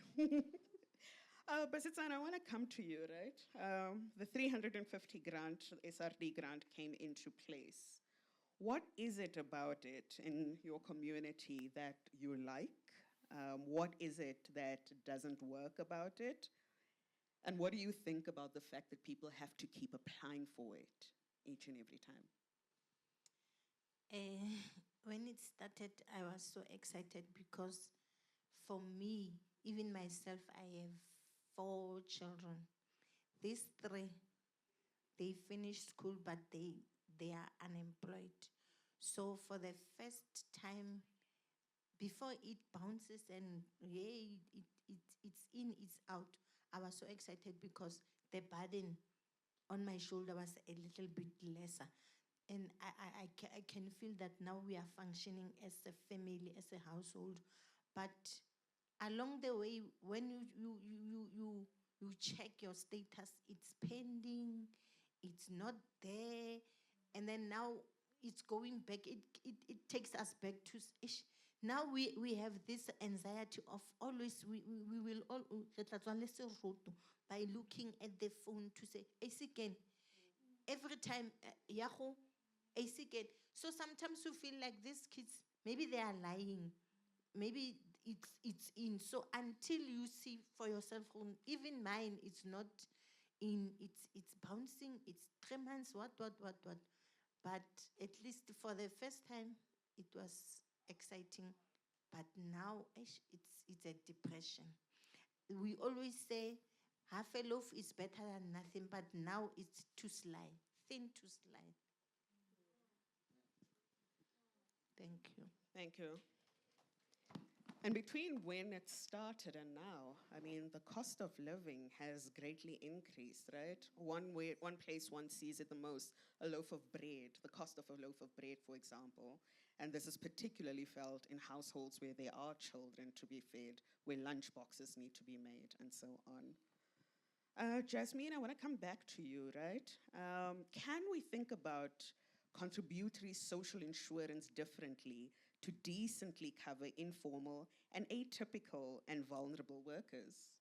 Basitsana, I want to come to you, right? The 350 grant, SRD grant came into place. What is it about it in your community that you like? What is it that doesn't work about it? And what do you think about the fact that people have to keep applying for it each and every time? When it started, I was so excited because for me, even myself, I have 4 children. These 3, they finished school, but they are unemployed. So for the first time, before it bounces and it's in, it's out, I was so excited because the burden on my shoulder was a little bit lesser. And I can feel that now we are functioning as a family, as a household. But along the way, when you check your status, it's pending, it's not there, and then now it's going back. It takes us back to ish. Now we have this anxiety of always we will all by looking at the phone to say again every time again. So sometimes you feel like these kids, maybe they are lying, maybe it's in. So until you see for yourself, even mine, it's not in, it's bouncing, it's 3 months, what. But at least for the first time, it was exciting. But now it's a depression. We always say half a loaf is better than nothing, but now it's too sly, thin to sly. Thank you. Thank you. And between when it started and now, I mean, the cost of living has greatly increased, right? One place one sees it the most, a loaf of bread, the cost of a loaf of bread, for example. And this is particularly felt in households where there are children to be fed, where lunch boxes need to be made, and so on. Jasmine, I want to come back to you, right? Can we think about contributory social insurance differently to decently cover informal and atypical and vulnerable workers?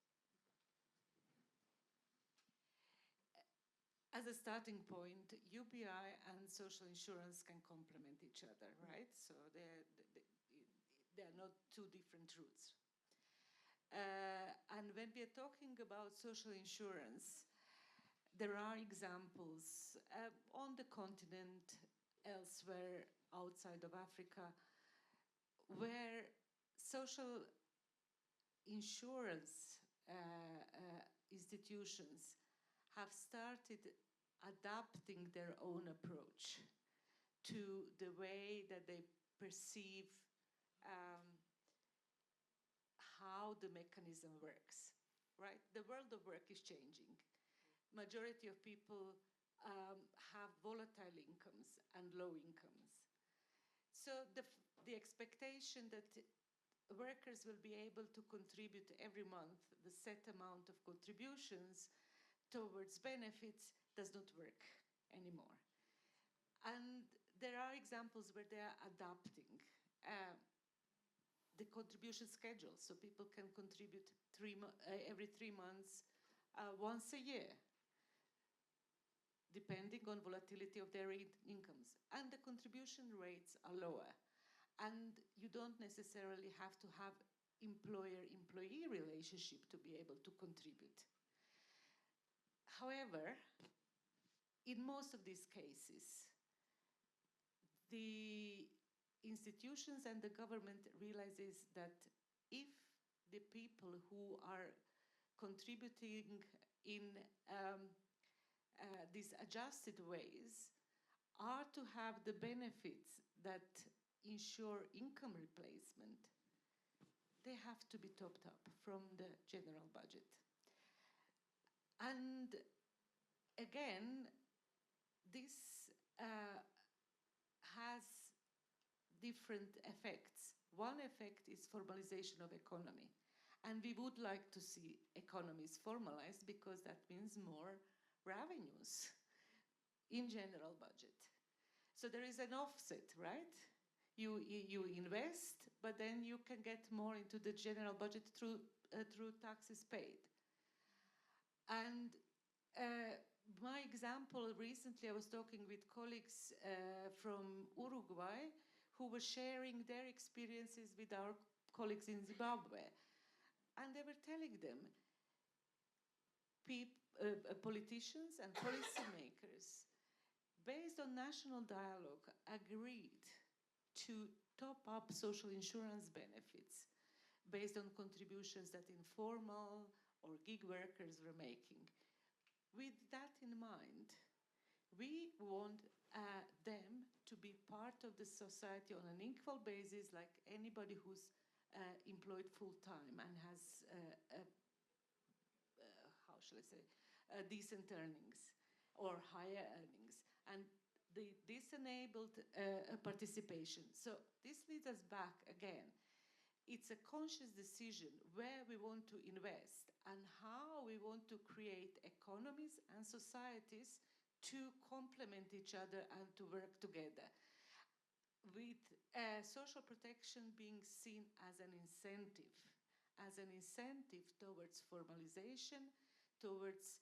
As a starting point, UBI and social insurance can complement each other, right? So they're not 2 different routes. And when we are talking about social insurance, there are examples on the continent, elsewhere outside of Africa, where social insurance institutions have started adapting their own approach to the way that they perceive how the mechanism works, right? The world of work is changing. Majority of people have volatile incomes and low incomes. So the expectation that workers will be able to contribute every month the set amount of contributions towards benefits does not work anymore. And there are examples where they are adapting the contribution schedule, so people can contribute every 3 months, once a year, depending on volatility of their incomes. And the contribution rates are lower. And you don't necessarily have to have employer-employee relationship to be able to contribute. However, in most of these cases, the institutions and the government realizes that if the people who are contributing in these adjusted ways are to have the benefits that ensure income replacement, they have to be topped up from the general budget. And again, this has different effects. One effect is formalization of economy. And we would like to see economies formalized because that means more revenues in general budget. So there is an offset, right? You invest, but then you can get more into the general budget through taxes paid. And my example, recently I was talking with colleagues from Uruguay who were sharing their experiences with our colleagues in Zimbabwe. And they were telling them, politicians and policymakers, based on national dialogue, agreed to top up social insurance benefits based on contributions that informal or gig workers were making. With that in mind, we want them to be part of the society on an equal basis like anybody who's employed full-time and has, how shall I say, decent earnings or higher earnings. And this enabled participation. So this leads us back again. It's a conscious decision where we want to invest and how we want to create economies and societies to complement each other and to work together. With social protection being seen as an incentive towards formalization, towards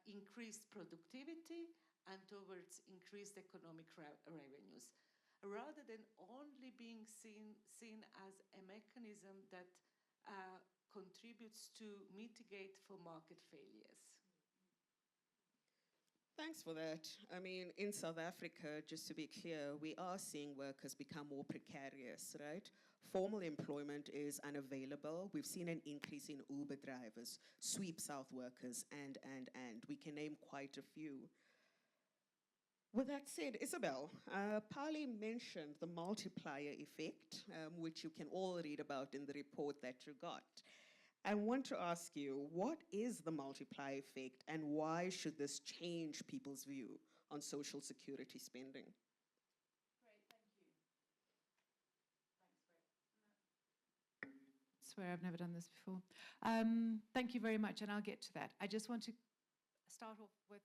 increased productivity, and towards increased economic revenues, rather than only being seen as a mechanism that contributes to mitigate for market failures. Thanks for that. I mean, in South Africa, just to be clear, we are seeing workers become more precarious, right? Formal employment is unavailable. We've seen an increase in Uber drivers, sweep south workers, and. We can name quite a few. With that said, Isabel, Pali mentioned the multiplier effect, which you can all read about in the report that you got. I want to ask you, what is the multiplier effect and why should this change people's view on social security spending? Great, thank you. I swear I've never done this before. Thank you very much, and I'll get to that. I just want to start off with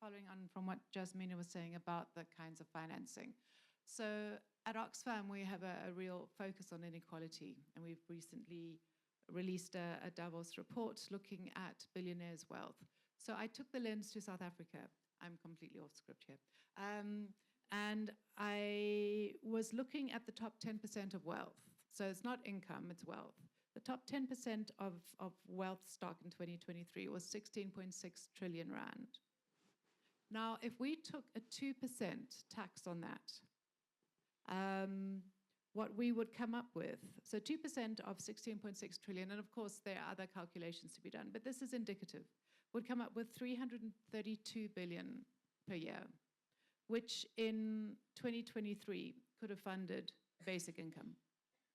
following on from what Jasmina was saying about the kinds of financing. So at Oxfam, we have a real focus on inequality, and we've recently released a Davos report looking at billionaires' wealth. So I took the lens to South Africa. I'm completely off script here. And I was looking at the top 10% of wealth. So it's not income, it's wealth. The top 10% of wealth stock in 2023 was 16.6 trillion rand. Now, if we took a 2% tax on that, what we would come up with, so 2% of 16.6 trillion, and of course there are other calculations to be done, but this is indicative, would come up with 332 billion per year, which in 2023 could have funded basic income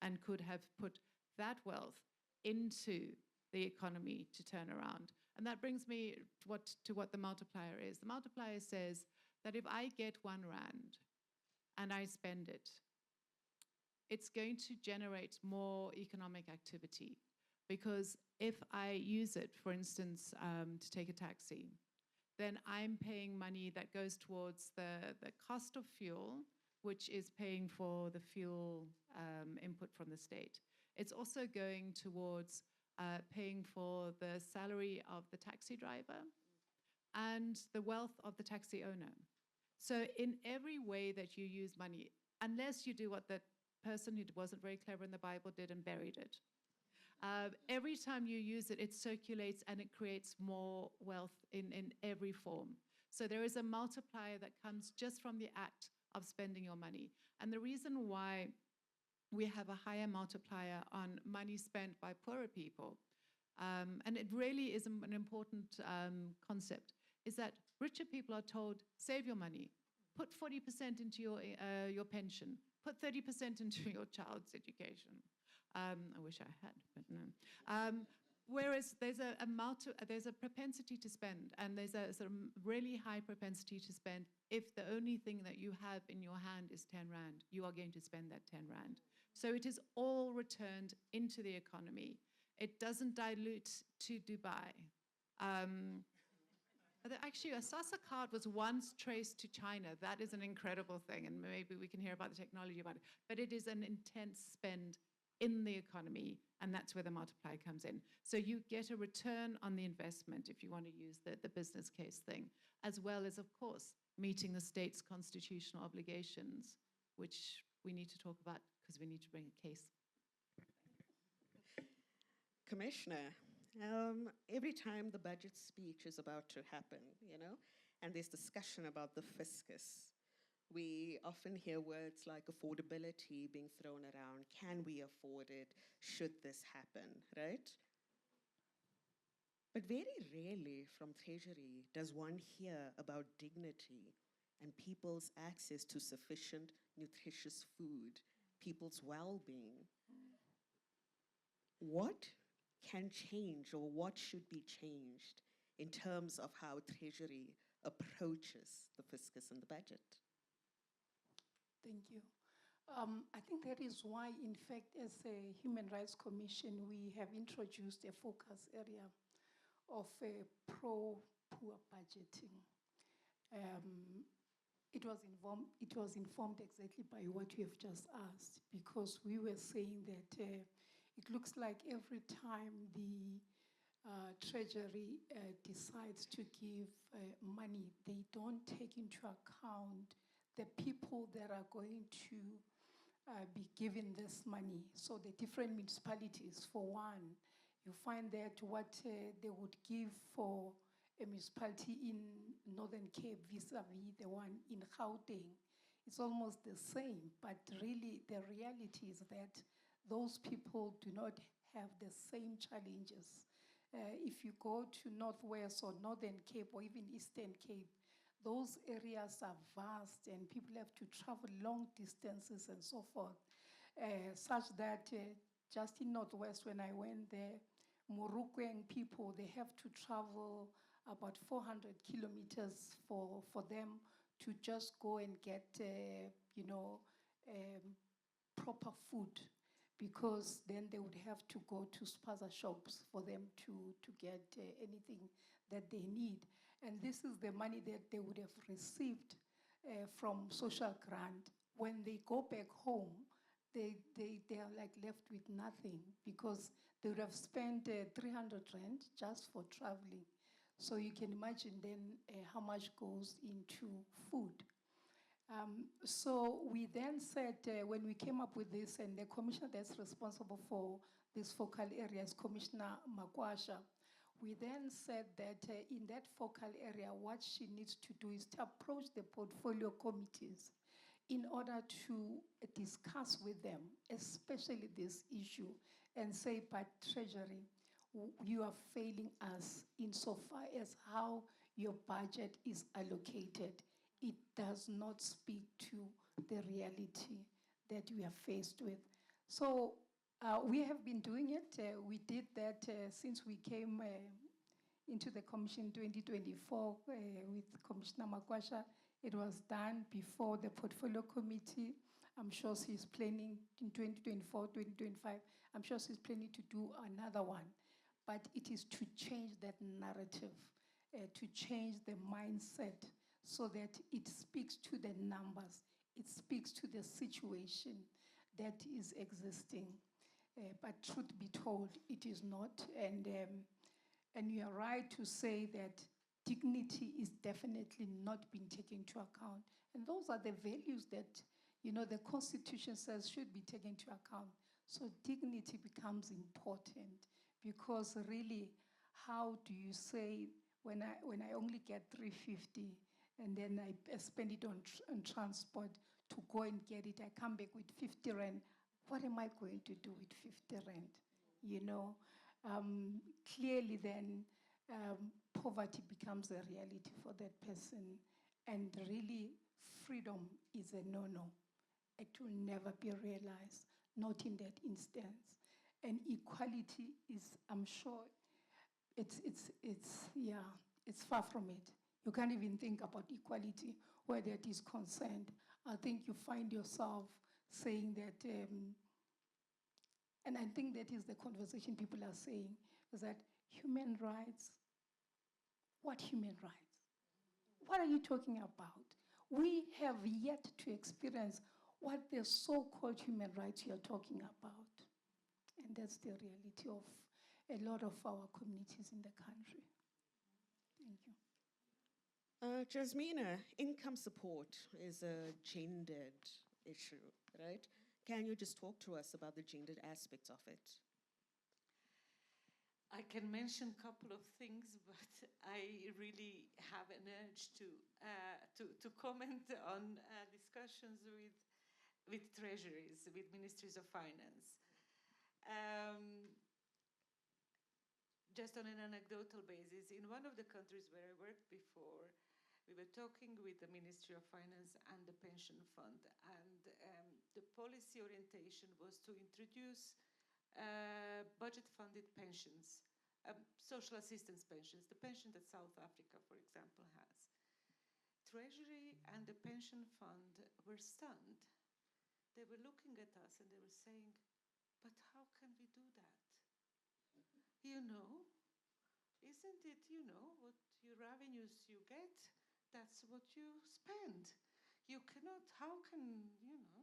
and could have put that wealth into the economy to turn around. And that brings me to what the multiplier is. The multiplier says that if I get 1 rand and I spend it, it's going to generate more economic activity. Because if I use it, for instance, to take a taxi, then I'm paying money that goes towards the cost of fuel, which is paying for the fuel input from the state. It's also going towards paying for the salary of the taxi driver and the wealth of the taxi owner. So in every way that you use money, unless you do what the person who wasn't very clever in the Bible did and buried it, every time you use it, it circulates and it creates more wealth in every form. So there is a multiplier that comes just from the act of spending your money. And the reason why we have a higher multiplier on money spent by poorer people, and it really is an important concept, is that richer people are told, save your money, put 40% into your pension, put 30% into your child's education. I wish I had, but no. Whereas there's a propensity to spend, and there's a sort of really high propensity to spend. If the only thing that you have in your hand is 10 rand, you are going to spend that 10 rand. So it is all returned into the economy. It doesn't dilute to Dubai. Actually, a SASA card was once traced to China. That is an incredible thing, and maybe we can hear about the technology about it. But it is an intense spend in the economy, and that's where the multiplier comes in. So you get a return on the investment, if you want to use the business case thing, as well as, of course, meeting the state's constitutional obligations, which we need to talk about because we need to bring a case. Commissioner, every time the budget speech is about to happen, and there's discussion about the fiscus, we often hear words like affordability being thrown around. Can we afford it? Should this happen, right? But very rarely from Treasury does one hear about dignity and people's access to sufficient, nutritious food, people's well-being. What can change, or what should be changed in terms of how Treasury approaches the fiscus and the budget? Thank you. I think that is why, in fact, as a Human Rights Commission, we have introduced a focus area of pro-poor budgeting. It was informed exactly by what you have just asked, because we were saying that it looks like every time the Treasury decides to give money, they don't take into account the people that are going to be given this money. So the different municipalities, for one, you find that what they would give for a municipality in Northern Cape vis-a-vis the one in Gauteng, it's almost the same, but really the reality is that those people do not have the same challenges. If you go to Northwest or Northern Cape or even Eastern Cape, those areas are vast and people have to travel long distances and so forth, such that just in Northwest, when I went there, Morukweng people, they have to travel about 400 kilometers for them to just go and get, proper food, because then they would have to go to spaza shops for them to get anything that they need. And this is the money that they would have received from social grant. When they go back home, they are like left with nothing, because they would have spent 300 rand just for traveling. So you can imagine then how much goes into food. So we then said, when we came up with this, and the commissioner that's responsible for this focal area is Commissioner Makwasha, we then said that in that focal area, what she needs to do is to approach the portfolio committees in order to discuss with them, especially this issue, and say, but Treasury, you are failing us insofar as how your budget is allocated. It does not speak to the reality that we are faced with. So we have been doing it. We did that since we came into the commission in 2024 with Commissioner Makwasha. It was done before the portfolio committee. I'm sure she's planning in 2024, 2025. I'm sure she's planning to do another one. But it is to change that narrative, to change the mindset so that it speaks to the numbers, it speaks to the situation that is existing. But truth be told, it is not. And you are right to say that dignity is definitely not being taken into account. And those are the values that, the Constitution says should be taken into account. So dignity becomes important, because really, how do you say, when I only get 350 and then I spend it on transport to go and get it, I come back with 50 rand, what am I going to do with 50 rand? Clearly then, poverty becomes a reality for that person, and really freedom is a no-no. It will never be realized, not in that instance. And equality is, I'm sure, it's far from it. You can't even think about equality where that is concerned. I think you find yourself saying that, and I think that is the conversation people are saying, is that human rights, what human rights? What are you talking about? We have yet to experience what the so-called human rights you're talking about. And that's the reality of a lot of our communities in the country. Thank you. Jasmina, income support is a gendered issue, right? Can you just talk to us about the gendered aspects of it? I can mention a couple of things, but I really have an urge to comment on discussions with treasuries, with ministries of finance. Just on an anecdotal basis, in one of the countries where I worked before, we were talking with the Ministry of Finance and the pension fund, and the policy orientation was to introduce budget-funded pensions, social assistance pensions, the pension that South Africa, for example, has. Treasury and the pension fund were stunned. They were looking at us and they were saying, but how can we do that? You know, isn't it, you know, what your revenues you get, that's what you spend. You cannot, how can, you know?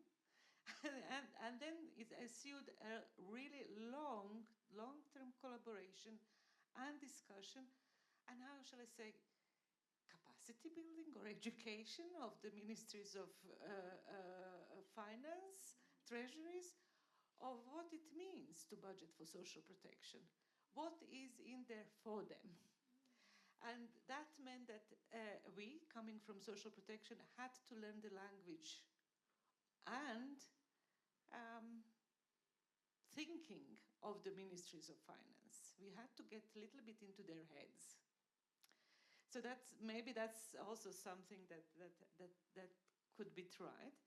and then it ensued a really long-term collaboration and discussion, and how shall I say, capacity building or education of the ministries of finance, treasuries, of what it means to budget for social protection. What is in there for them? And that meant that we, coming from social protection, had to learn the language and thinking of the ministries of finance. We had to get a little bit into their heads. So maybe that's also something that could be tried.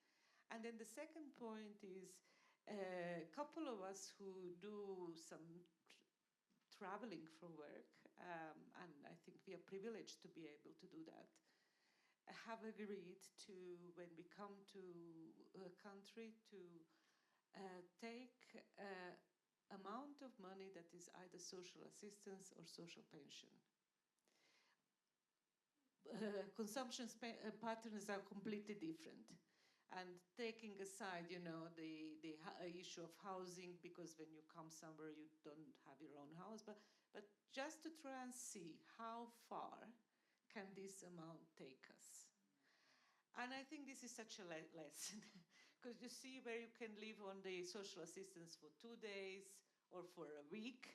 And then the second point is a couple of us who do some traveling for work, and I think we are privileged to be able to do that, have agreed to, when we come to a country, to take amount of money that is either social assistance or social pension. Consumption patterns are completely different. And taking aside, you know, the issue of housing, because when you come somewhere you don't have your own house, but just to try and see how far can this amount take us. And I think this is such a lesson, because you see where you can live on the social assistance for 2 days or for a week.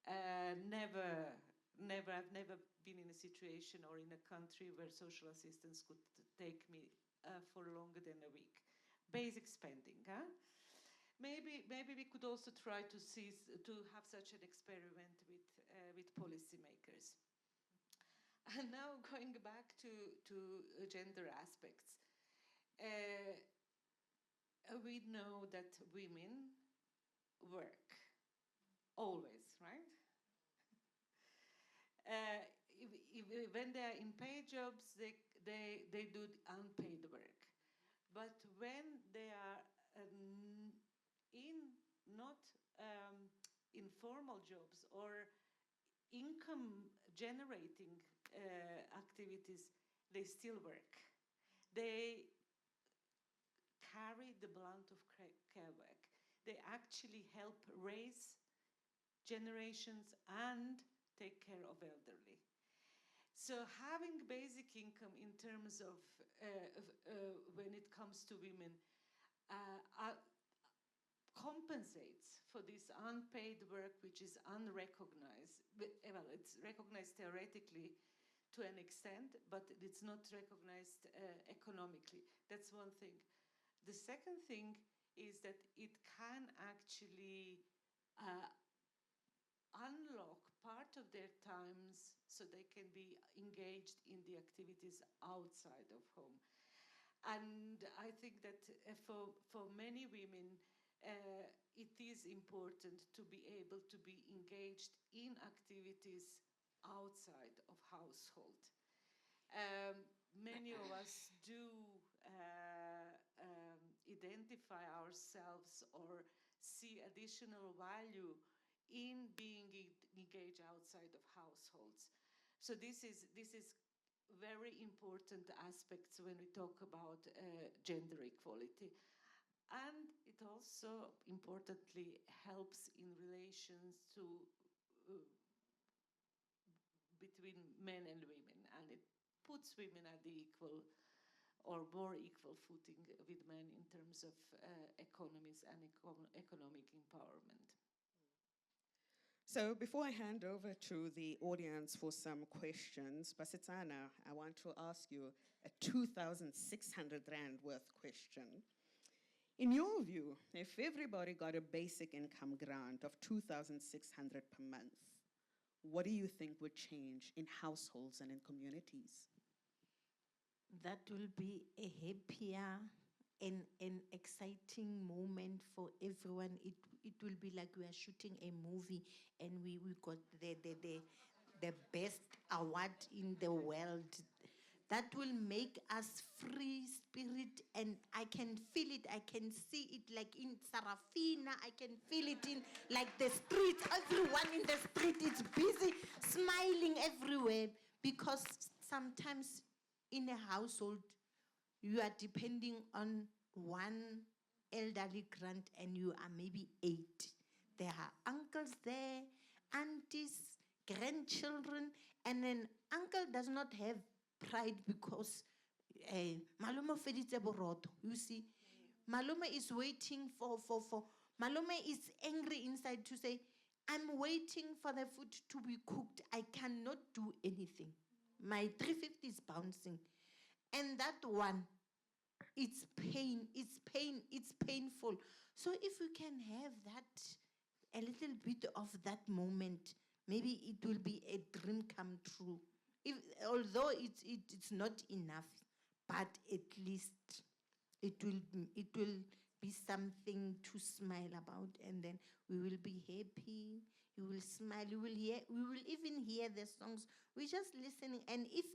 I've never been in a situation or in a country where social assistance could take me for longer than a week. Basic spending, huh? Maybe we could also try to have such an experiment with policymakers. And now going back to gender aspects, we know that women work always, right? When they are in paid jobs, they do unpaid work. But when they are in not informal jobs or income generating activities, they still work. They carry the brunt of care work. They actually help raise generations and take care of elderly. So having basic income in terms of when it comes to women compensates for this unpaid work which is unrecognized. Well, it's recognized theoretically to an extent, but it's not recognized economically. That's one thing. The second thing is that it can actually unlock part of their times so they can be engaged in the activities outside of home. And I think that for many women, it is important to be able to be engaged in activities outside of household. Many of us do identify ourselves or see additional value in being engaged outside of households. So this is very important aspects when we talk about gender equality. And it also importantly helps in relations to between men and women, and it puts women at the equal or more equal footing with men in terms of economies and economic empowerment. So before I hand over to the audience for some questions, Basetsana, I want to ask you a 2,600 Rand worth question. In your view, if everybody got a basic income grant of 2,600 per month, what do you think would change in households and in communities? That will be a happier and an exciting moment for everyone. It will be like we are shooting a movie and we got the best award in the world. That will make us free spirit, and I can feel it, I can see it like in Sarafina, I can feel it in like the streets, everyone in the street is busy, smiling everywhere, because sometimes in a household, you are depending on one elderly grant and you are maybe 8. There are uncles there, aunties, grandchildren, and an uncle does not have pride because Maluma feditse boroto. You see, Maluma is waiting for Maluma is angry inside to say, I'm waiting for the food to be cooked. I cannot do anything. My 350 is bouncing. And that one, it's pain, it's pain, it's painful. So if we can have that, a little bit of that moment, maybe it will be a dream come true. Although it's not enough, but at least it will be something to smile about, and then we will be happy. You will smile. We will even hear the songs. We're just listening, and if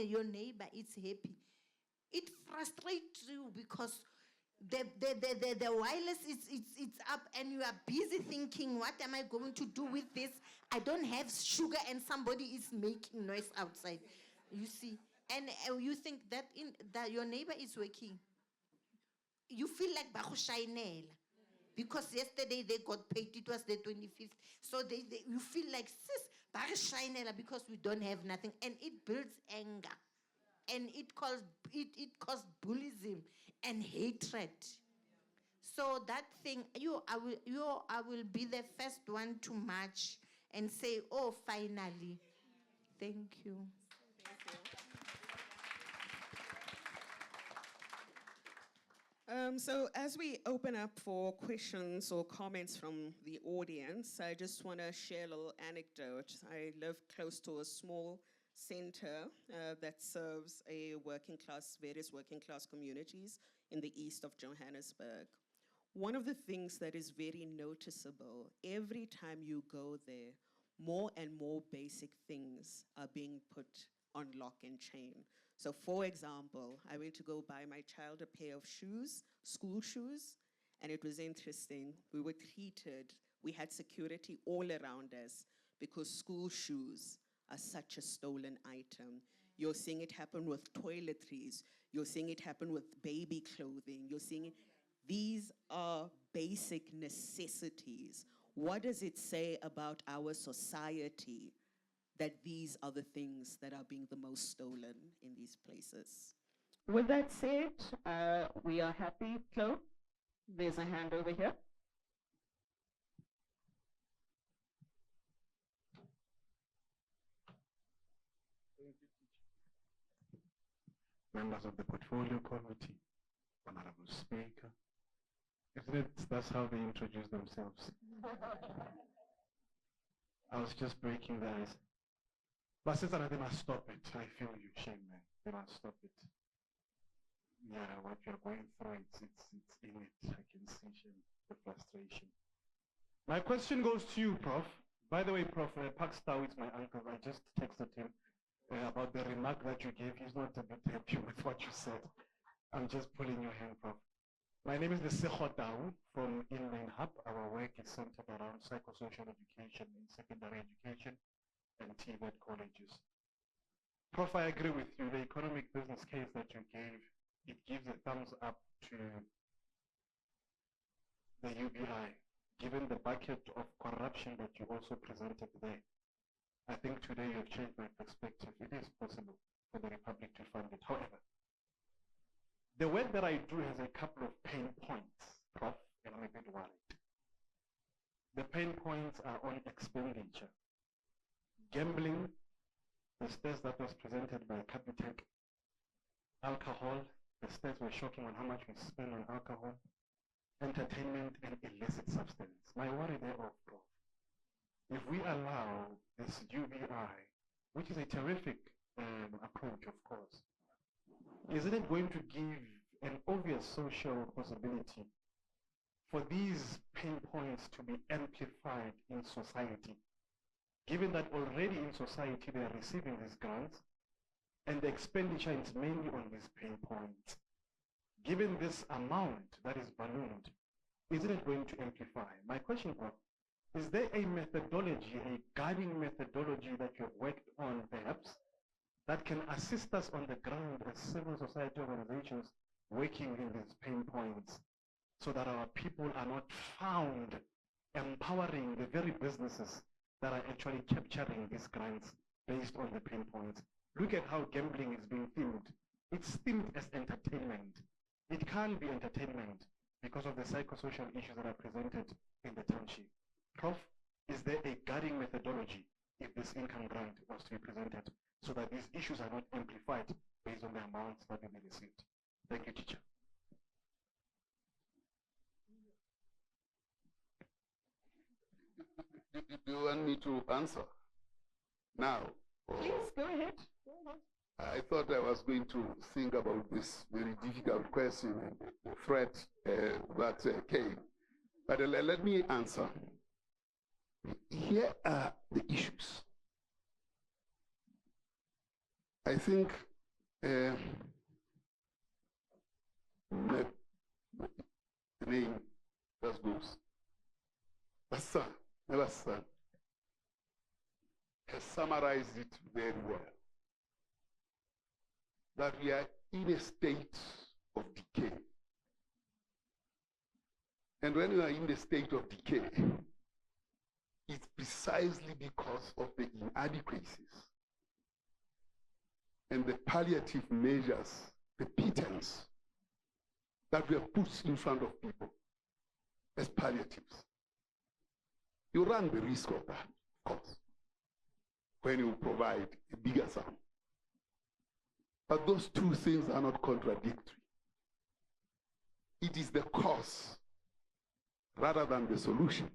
your neighbor is happy, it frustrates you because the wireless it's up and you are busy thinking, what am I going to do with this? I don't have sugar and somebody is making noise outside. You see, and you think that your neighbor is working. You feel like Bahushainela. Because yesterday they got paid, it was the 25th. So you feel like, sis, Bahushainela, because we don't have nothing. And it builds anger. And it causes bullyism and hatred. So that thing, I will be the first one to march and say, oh, finally. Thank you. So as we open up for questions or comments from the audience, I just want to share a little anecdote. I live close to a small center that serves various working class communities in the east of Johannesburg. One of the things that is very noticeable, every time you go there, more and more basic things are being put on lock and chain. So for example, I went to go buy my child a pair of shoes, school shoes, and it was interesting. We had security all around us because school shoes are such a stolen item. You're seeing it happen with toiletries. You're seeing it happen with baby clothing. You're seeing it. These are basic necessities. What does it say about our society that these are the things that are being the most stolen in these places? With that said, we are happy. Chloe, there's a hand over here. Members of the Portfolio Committee, Honorable Speaker. Isn't it, that's how they introduce themselves? I was just breaking the ice. But since they must stop it, I feel you, shame, man. They must stop it. Yeah, what you're going through, it's in it. I can see shame, the frustration. My question goes to you, Prof. By the way, Prof, Pakstow is my uncle. I just texted him about the remark that you gave. He's not a bit happy with what you said. I'm just pulling your hand, Prof. My name is Lesekho Tau from Inline Hub. Our work is centered around psychosocial education in secondary education and TVET colleges. Prof, I agree with you. The economic business case that you gave, it gives a thumbs up to the UBI, given the bucket of corruption that you also presented there. I think today you've changed my perspective. It is possible for the Republic to fund it. However, the work that I do has a couple of pain points, Prof, and I'm a bit worried. The pain points are on expenditure. Gambling, the stats that was presented by Capitec. Alcohol, the stats were shocking on how much we spend on alcohol. Entertainment and illicit substance. My worry thereof, Prof, if we allow this UBI, which is a terrific approach, of course, isn't it going to give an obvious social possibility for these pain points to be amplified in society, given that already in society they are receiving these grants and the expenditure is mainly on these pain points? Given this amount that is ballooned, isn't it going to amplify? My question, Prof, is there a methodology, a guiding methodology that you have worked on perhaps, that can assist us on the ground as civil society organizations working in these pain points, so that our people are not found empowering the very businesses that are actually capturing these grants based on the pain points? Look at how gambling is being themed. It's themed as entertainment. It can't be entertainment because of the psychosocial issues that are presented in the township. Prof, is there a guiding methodology if this income grant was to be presented so that these issues are not amplified based on the amounts that will be received? Thank you, teacher. Do you want me to answer now? Please, go ahead. Go ahead. I thought I was going to think about this very difficult question and the threat that came. But let me answer. Here are the issues. I think the name just goes. Bassa, never son, has summarized it very well. That we are in a state of decay. And when we are in the state of decay, it's precisely because of the inadequacies and the palliative measures, the pittance that we have put in front of people as palliatives. You run the risk of that, of course, when you provide a bigger sum. But those two things are not contradictory. It is the cause rather than the solution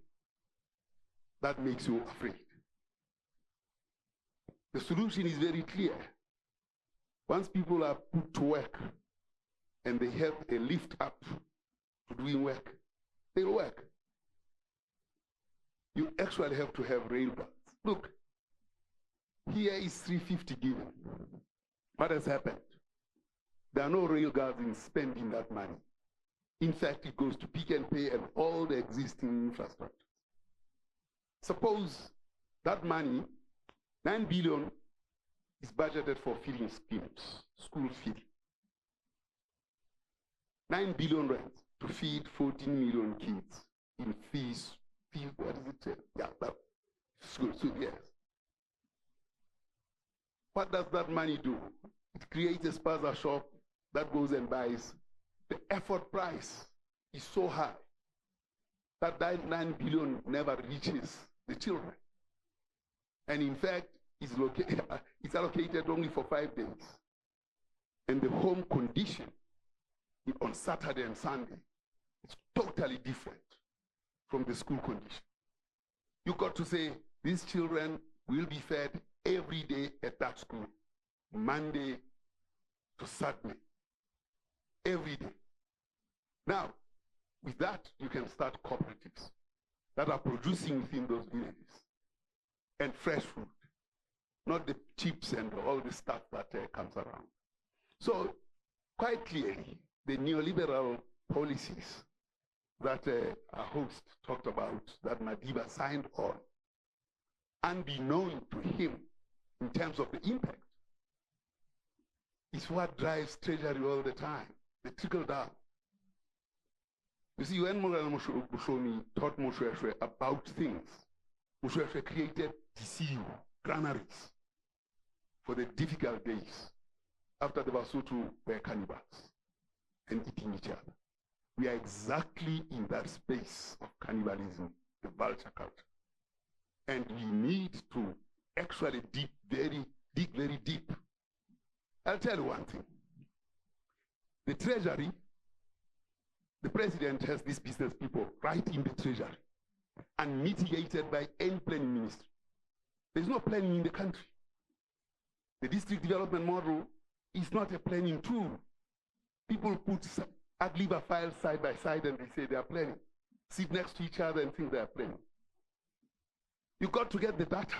that makes you afraid. The solution is very clear. Once people are put to work and they have a lift up to doing work, they'll work. You actually have to have railguards. Look, here is 350 given. What has happened? There are no railguards in spending that money. In fact, it goes to Pick and Pay and all the existing infrastructure. Suppose that money, 9 billion, is budgeted for feeding schemes, school feeding. 9 billion rand to feed 14 million kids in fees, what is it? Yeah, that school, yes. What does that money do? It creates a spaza shop that goes and buys. The effort price is so high that 9 billion never reaches the children. And in fact, it's allocated only for 5 days. And the home condition on Saturday and Sunday is totally different from the school condition. You got to say, these children will be fed every day at that school, Monday to Saturday, every day. Now, with that, you can start cooperatives that are producing within those villages and fresh food, not the chips and all the stuff that comes around. So, quite clearly, the neoliberal policies that our host talked about, that Madiba signed on, unbeknown to him in terms of the impact, is what drives Treasury all the time, the trickle down. You see, when Morgan Mushomi taught Mushweshwe about things, Mushweshwe created DCU, granaries, for the difficult days after the Basutu were cannibals and eating each other. We are exactly in that space of cannibalism, the vulture culture. And we need to actually dig very deep. I'll tell you one thing. The Treasury, the President has these business people right in the Treasury, unmitigated by any planning ministry. There's no planning in the country. The district development model is not a planning tool. People put Agliva files side by side and they say they are planning. Sit next to each other and think they are planning. You've got to get the data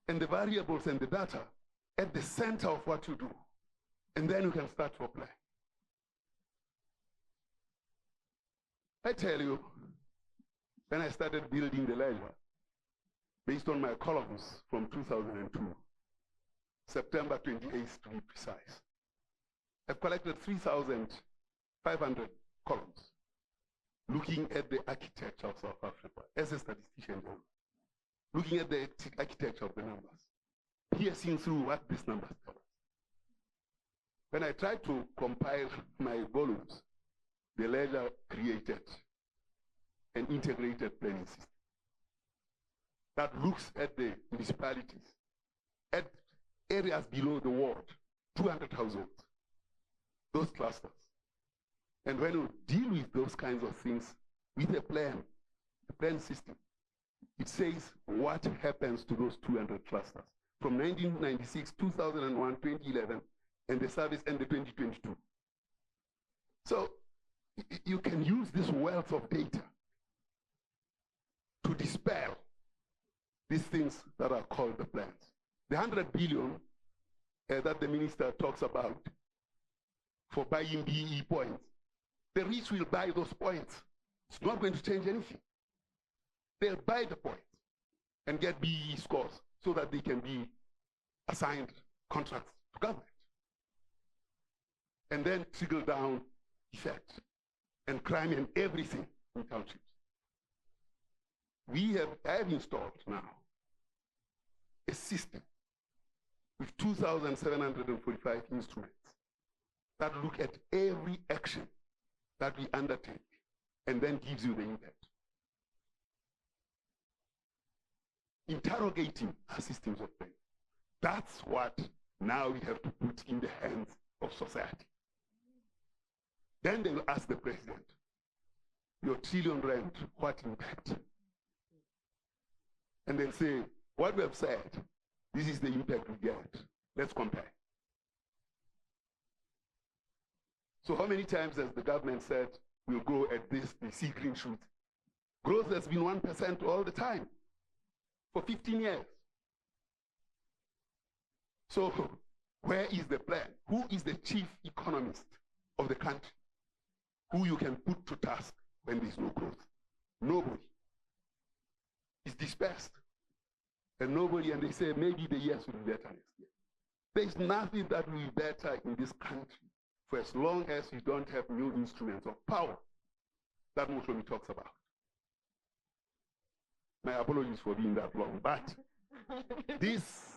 and the variables and the data at the center of what you do. And then you can start to apply. I tell you, when I started building the ledger, based on my columns from 2002, September 28th to be precise, I've collected 3,500 columns looking at the architecture of South Africa as a statistician, looking at the architecture of the numbers, piercing through what these numbers tell us. When I tried to compile my volumes, the ledger created an integrated planning system that looks at the municipalities, at areas below the ward, 200 households, those clusters. And when you deal with those kinds of things with a plan, the plan system, it says what happens to those 200 clusters from 1996, 2001, 2011, and the service ended 2022. So you can use this wealth of data to dispel these things that are called the plans. The 100 billion that the minister talks about for buying BE points, the rich will buy those points. It's not going to change anything. They'll buy the points and get BE scores so that they can be assigned contracts to government. And then trickle down effect and crime and everything in townships. I have installed now a system with 2,745 instruments that look at every action that we undertake and then gives you the impact. Interrogating our systems of planning. That's what now we have to put in the hands of society. Then they will ask the president, your trillion rand, what impact? And they'll say, what we have said, this is the impact we get. Let's compare. So how many times has the government said, we'll grow at this, we see green shoot? Growth has been 1% all the time for 15 years. So where is the plan? Who is the chief economist of the country? Who you can put to task when there's no growth? Nobody. It's dispersed. And nobody, and they say maybe the years will be better next year. There's nothing that will be better in this country for as long as we don't have new instruments of power that Mushomi talks about. My apologies for being that long, but this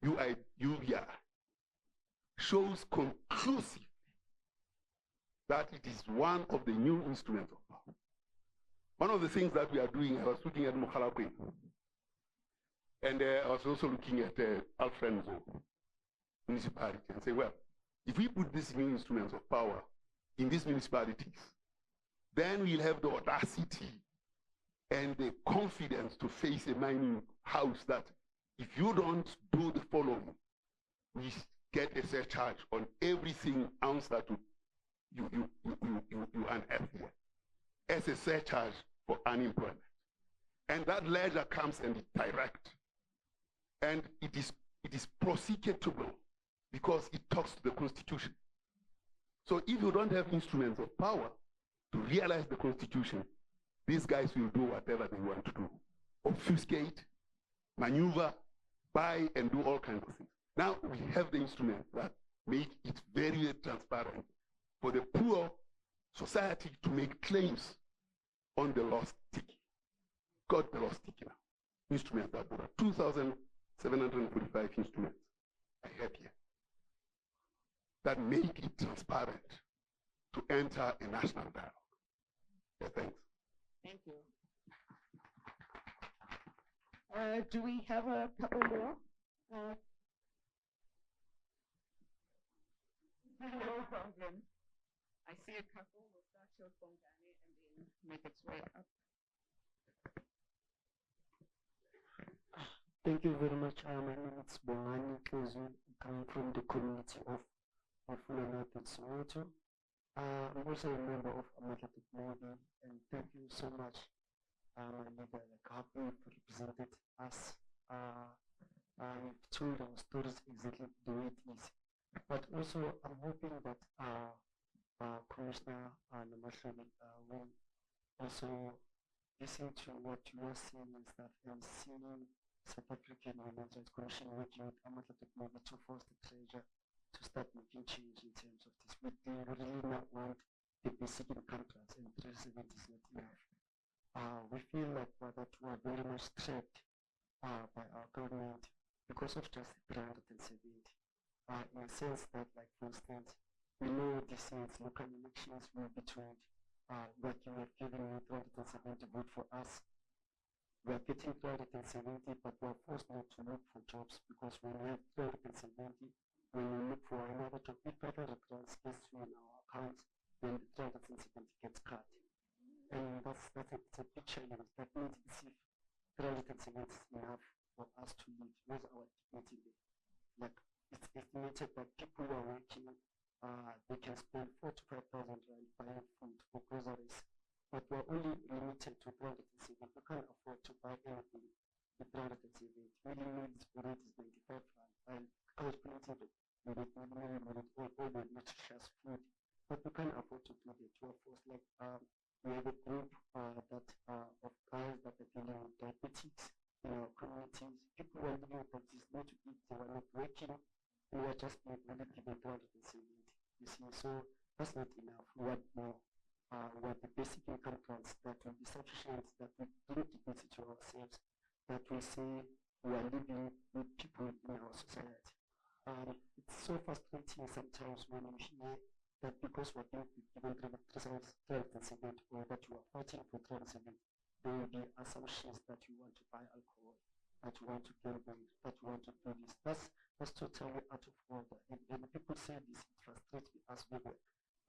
UBIG shows conclusively that it is one of the new instruments of power. One of the things that we are doing, I was looking at Mokhalakwe, and I was also looking at Alfrenzo municipality and say, well, if we put these new instruments of power in these municipalities, then we'll have the audacity and the confidence to face a mining house that if you don't do the following, we get a surcharge on everything ounce that you unearth here as a surcharge for unemployment. And that ledger comes and it's direct. And it is prosecutable because it talks to the Constitution. So if you don't have instruments of power to realize the Constitution, these guys will do whatever they want to do. Obfuscate, maneuver, buy and do all kinds of things. Now we have the instruments that make it very, very transparent for the poor society to make claims on the lost ticket. Got the lost ticket now. Instruments that there are 2,745 instruments I have here that make it transparent to enter a national dialogue. Yeah, thanks. Thank you. Do we have a couple more? No problem. I see a couple. We'll start with Bongani and then make its way up. Thank you very much. My name is Bongani Klezu. I'm coming from the community of North and Soweto. I'm also a member of Amandla.mobi, and thank you so much, my leader, like how you represented us. You've told our stories exactly the way it is. But also, I'm hoping that Commissioner Namashle will also listen to what you are saying and stuff, and seeing South African Women's Rights Commission working with Amandla.mobi to force the treasure to start making change in terms of this. We really not want the basic income class, and 370 is not enough. We feel like that we are very much trapped by our government because of just 370. In a sense that, like, for instance, we know this is local elections will be told that you are giving you 370 vote for us. We are getting 370, but we are forced not to look for jobs, because when we have 370, when we look for another job, if 500 gets to in our accounts, then the 370 gets cut. And that's a big challenge. That means if 370 is enough for us to live, where's our dignity there? Like, it's estimated that people who are working, they can spend 4,000 to 5,000 rand buying food or groceries, but we're only limited to 370. We can't afford to buy anything with 370. Minimum rate is 95 rand, and calculating all the nutritious food, but we can't afford to do that. We're forced, like, we have a group of guys that are dealing with diabetics in our communities. People who are living with diabetes need to eat, they were not working, and we are just being really given 370. You see, so that's not enough. We want more. We want the basic income plans that will be sufficient, that will bring dignity to ourselves, that will say we are living with people in our society. It's so frustrating sometimes when you hear that because we're being given 370, or that you are fighting for 370, there will be assumptions that you want to buy alcohol, that you want to gamble, that you want to do this. That's totally out of order. And people say this, it frustrates us very well,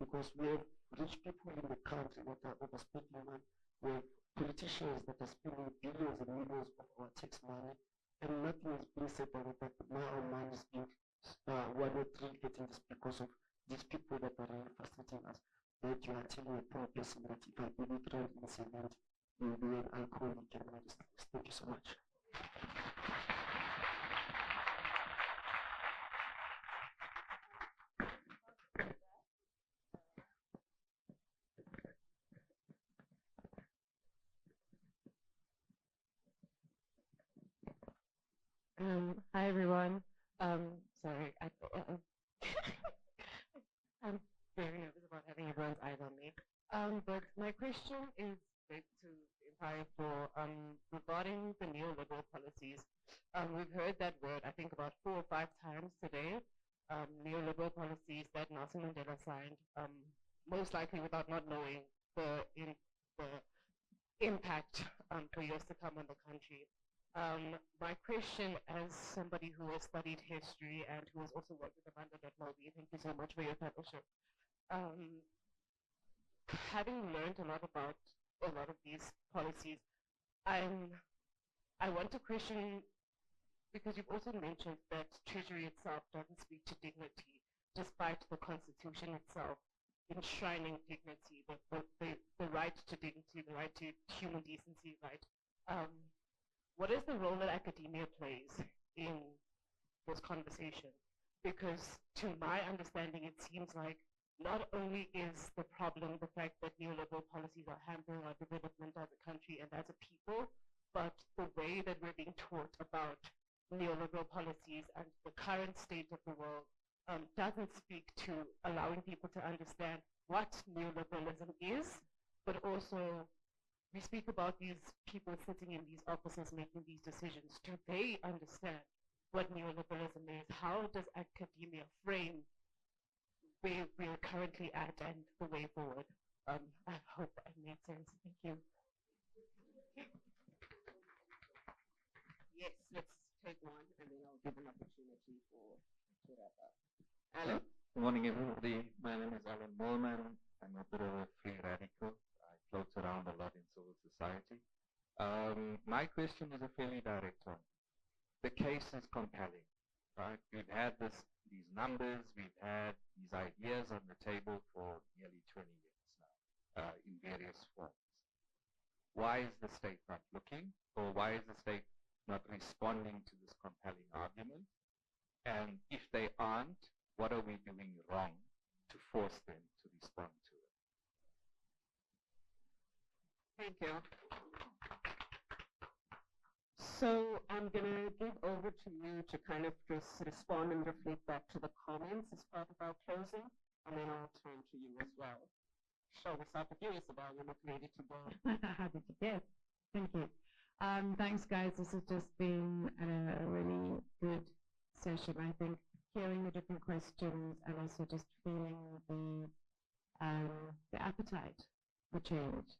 because we have rich people in the country that are overspending money. We have politicians that are spending billions and millions of our tax money, and nothing is being said about that. Now our money is being, we're not really getting this because of these people that are really frustrating us. That you are telling a poor person that if I give you 370, you'll be an alcoholic and all this. Thank you so much. Hi everyone. Sorry, I'm very nervous about having everyone's eyes on me. But my question is back to the entire floor regarding the neoliberal policies. We've heard that word, I think, about 4 or 5 times today. Neoliberal policies that Nelson Mandela signed, most likely without not knowing the impact for years to come on the country. My question, as somebody who has studied history and who has also worked with Amandla.mobi, thank you so much for your fellowship. Having learned a lot about a lot of these policies, I want to question, because you've also mentioned that Treasury itself doesn't speak to dignity, despite the Constitution itself enshrining dignity, the right to dignity, the right to human decency, right? What is the role that academia plays in this conversation? Because to my understanding, it seems like not only is the problem the fact that neoliberal policies are hampering our development as a country and as a people, but the way that we're being taught about neoliberal policies and the current state of the world doesn't speak to allowing people to understand what neoliberalism is, but also we speak about these people sitting in these offices making these decisions. Do they understand what neoliberalism is? How does academia frame where we're currently at and the way forward? I hope that made sense. Thank you. Yes, let's take one and then I'll give an opportunity to wrap up. Alan? Good morning, everybody. My name is Alan Moorman. I'm a bit of a free radical. I float around a lot in civil society. My question is a fairly direct one. The case is compelling, right? We've had these numbers, we've had these ideas on the table for nearly 20 years now, in various forms. Why is the state not looking, or why is the state not responding to this compelling argument? And if they aren't, what are we doing wrong to force them to respond to it? Thank you. So I'm going to give over to you to kind of just respond and reflect back to the comments as part of our closing, and then I'll turn to you as well. Shall we start with you, Isabel? You look ready to go. Happy to get. Thank you. Thanks, guys. This has just been a really good session. I think hearing the different questions and also just feeling the appetite for change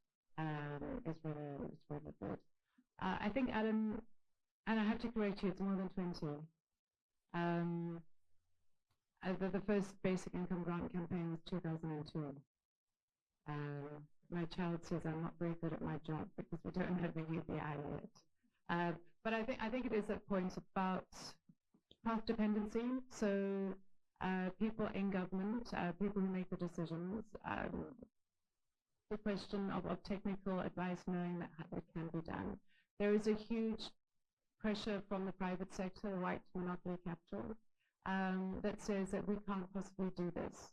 is really good. I think, Adam, and I have to correct you, it's more than 20. The first basic income grant campaign was 2002. My child says I'm not very good at my job because we don't have the UBI yet. But I think it is a point about path dependency. So people in government, people who make the decisions, the question of technical advice, knowing that it can be done. There is a huge pressure from the private sector, right monopoly capital, that says that we can't possibly do this.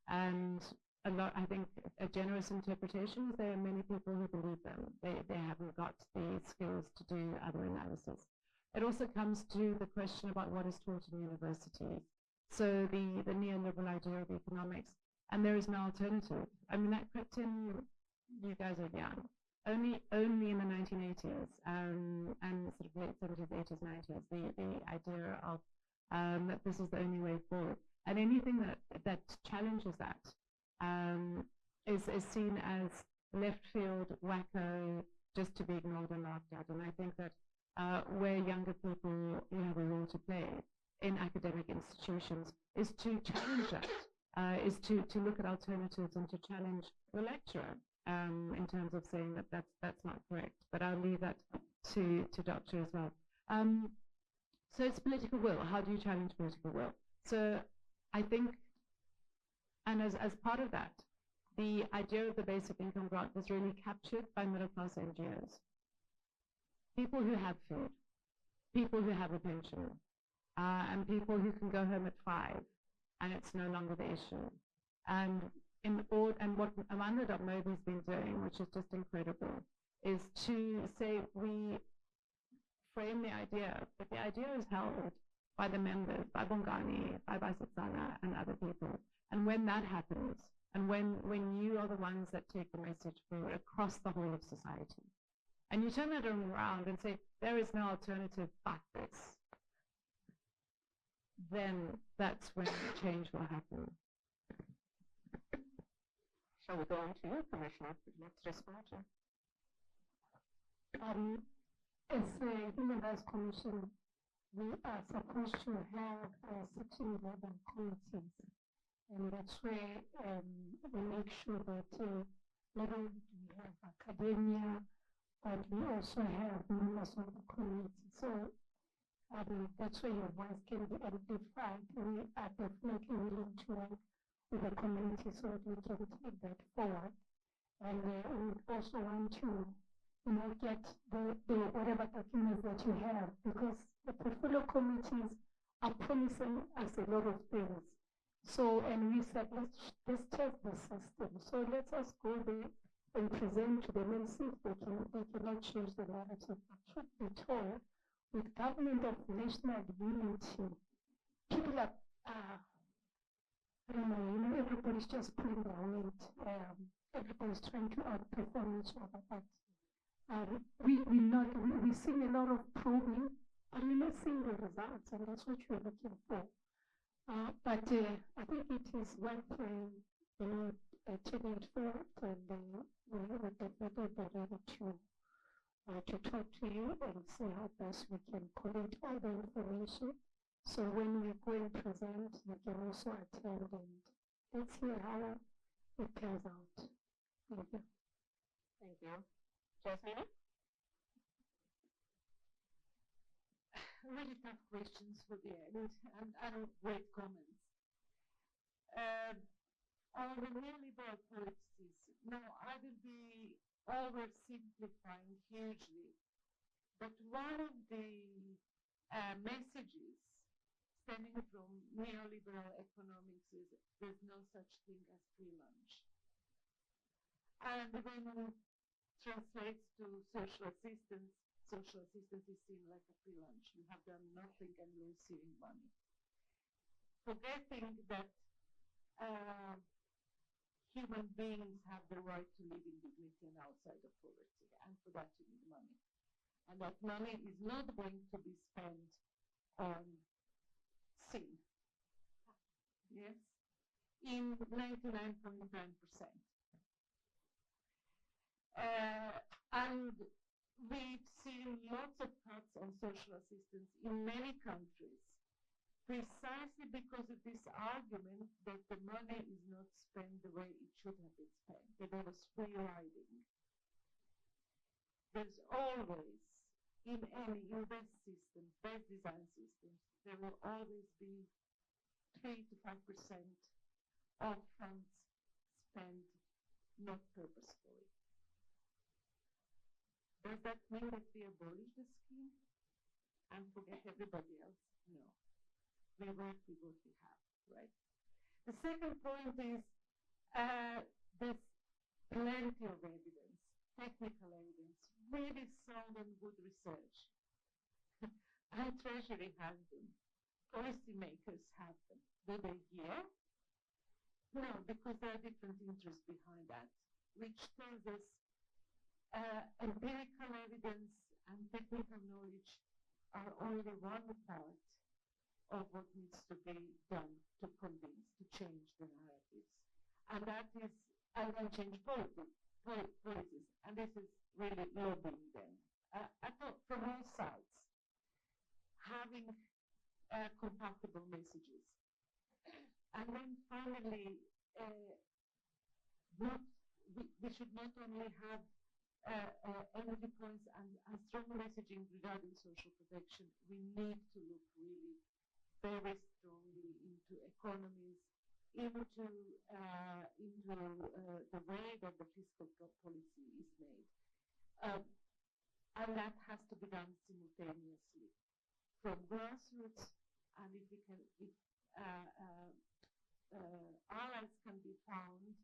And I think a generous interpretation is there are many people who believe them. They haven't got the skills to do other analysis. It also comes to the question about what is taught in universities. So the neoliberal idea of economics, and there is no alternative. I mean, that crept in, you guys are young, only in the 1980s and sort of late 70s, 80s, 90s, the idea of that this is the only way forward. And anything that challenges that is seen as left field, wacko, just to be ignored and laughed at. And I think that where younger people have a role to play in academic institutions is to challenge that, is to look at alternatives and to challenge the lecturer in terms of saying that that's not correct. But I'll leave that to Doctor as well. So it's political will. How do you challenge political will? So I think, and as part of that, the idea of the basic income grant was really captured by middle-class NGOs. People who have food, people who have a pension, and people who can go home at 5, and it's no longer the issue. And what Amandla.mobi has been doing, which is just incredible, is to say we frame the idea, but the idea is held by the members, by Bongani, by Basitsana, and other people. And when that happens, and when you are the ones that take the message forward across the whole of society, and you turn that around and say, there is no alternative but this, then that's when change will happen. Shall we go on to you, Commissioner? Let's respond to. As a Human Rights Commission, we are supposed to have sitting level committees, and that's where we make sure that not only do we have academia, but we also have members of the community. So that's where your voice can be amplified. We are definitely willing to work with the community so that we can take that forward. And we also want to get the whatever documents that you have, because the portfolio committees are promising us a lot of things. So, and we said, let's test the system. So let us go there and present to them and see if they cannot change the narrative. But truth be told, with government of national unity, people are, I don't know, you know, everybody's just pulling their weight. Everybody's trying to outperform each other, but we're seeing a lot of probing, but we're not seeing the results, and that's what you're looking for. But I think it is worth, taking it forward, and we'll definitely be ready to talk to you and see how best we can collate all the information. So when we go and present, you can also attend, and let's hear how it pans out. Thank you. Thank you. Jasmine? Really tough questions for the end and great comments. On the neoliberal policies, no, I will be oversimplifying hugely, but one of the messages stemming from neoliberal economics is there's no such thing as free lunch. And when translates to social assistance is seen like a free lunch. You have done nothing and you're receiving money. Forgetting that human beings have the right to live in dignity and outside of poverty, and for that you need money. And that money is not going to be spent on sin. Yes? In 99.9%. And we've seen lots of cuts on social assistance in many countries, precisely because of this argument that the money is not spent the way it should have been spent, that there was free riding. There's always, in any best system, best design systems, there will always be 3 to 5% of funds spent not purposefully. Does that mean that we abolish the scheme and forget everybody else? No. We work with what we have, right? The second point is there's plenty of evidence, technical evidence, really sound and good research. And Treasury has them. Policymakers have them. Do they hear? No, because there are different interests behind that, which tells us empirical evidence and technical knowledge are only one part of what needs to be done to convince, to change the narratives. And that is, and then change policies. And this is really lobbying them. I thought from all sides, having compatible messages. And then finally, we should not only have energy points and strong messaging regarding social protection, we need to look really very strongly into economies, into the way that the fiscal policy is made. And that has to be done simultaneously from grassroots, and if allies can be found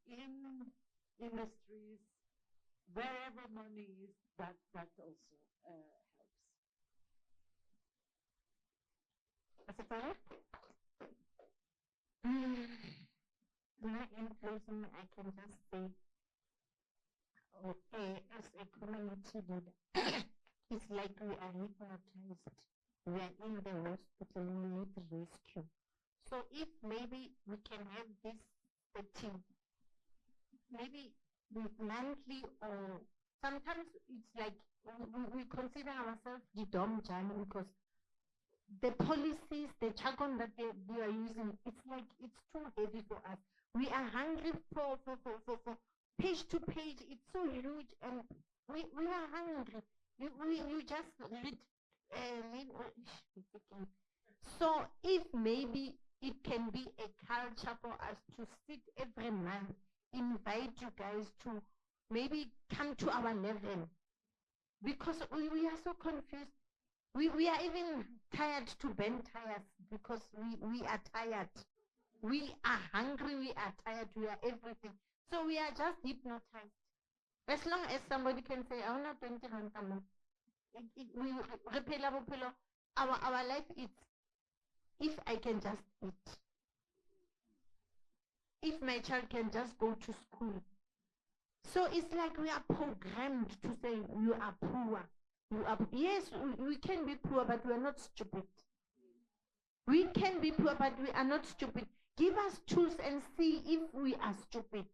in industries, wherever money is, that also helps. In closing, I can just say, as a community leader, it's like we are hypnotized. We are in the hospital, we need rescue. So if maybe we can have this setting, maybe monthly, or sometimes it's like we consider ourselves the dom journey, because the policies, the jargon that they are using, it's like it's too heavy for us. We are hungry for page to page. It's so huge, and we are hungry. You just so if maybe it can be a culture for us to sit every month, invite you guys to maybe come to our level, because we are so confused. We are even tired to bend tires, because we are tired. We are hungry, we are tired, we are everything. So we are just hypnotized. As long as somebody can say, "Oh, no, 20 rand a month," we rephela bophelo. Our life is, if I can just eat, if my child can just go to school. So it's like we are programmed to say you are poor. Yes, we can be poor, but we are not stupid. We can be poor, but we are not stupid. Give us tools and see if we are stupid.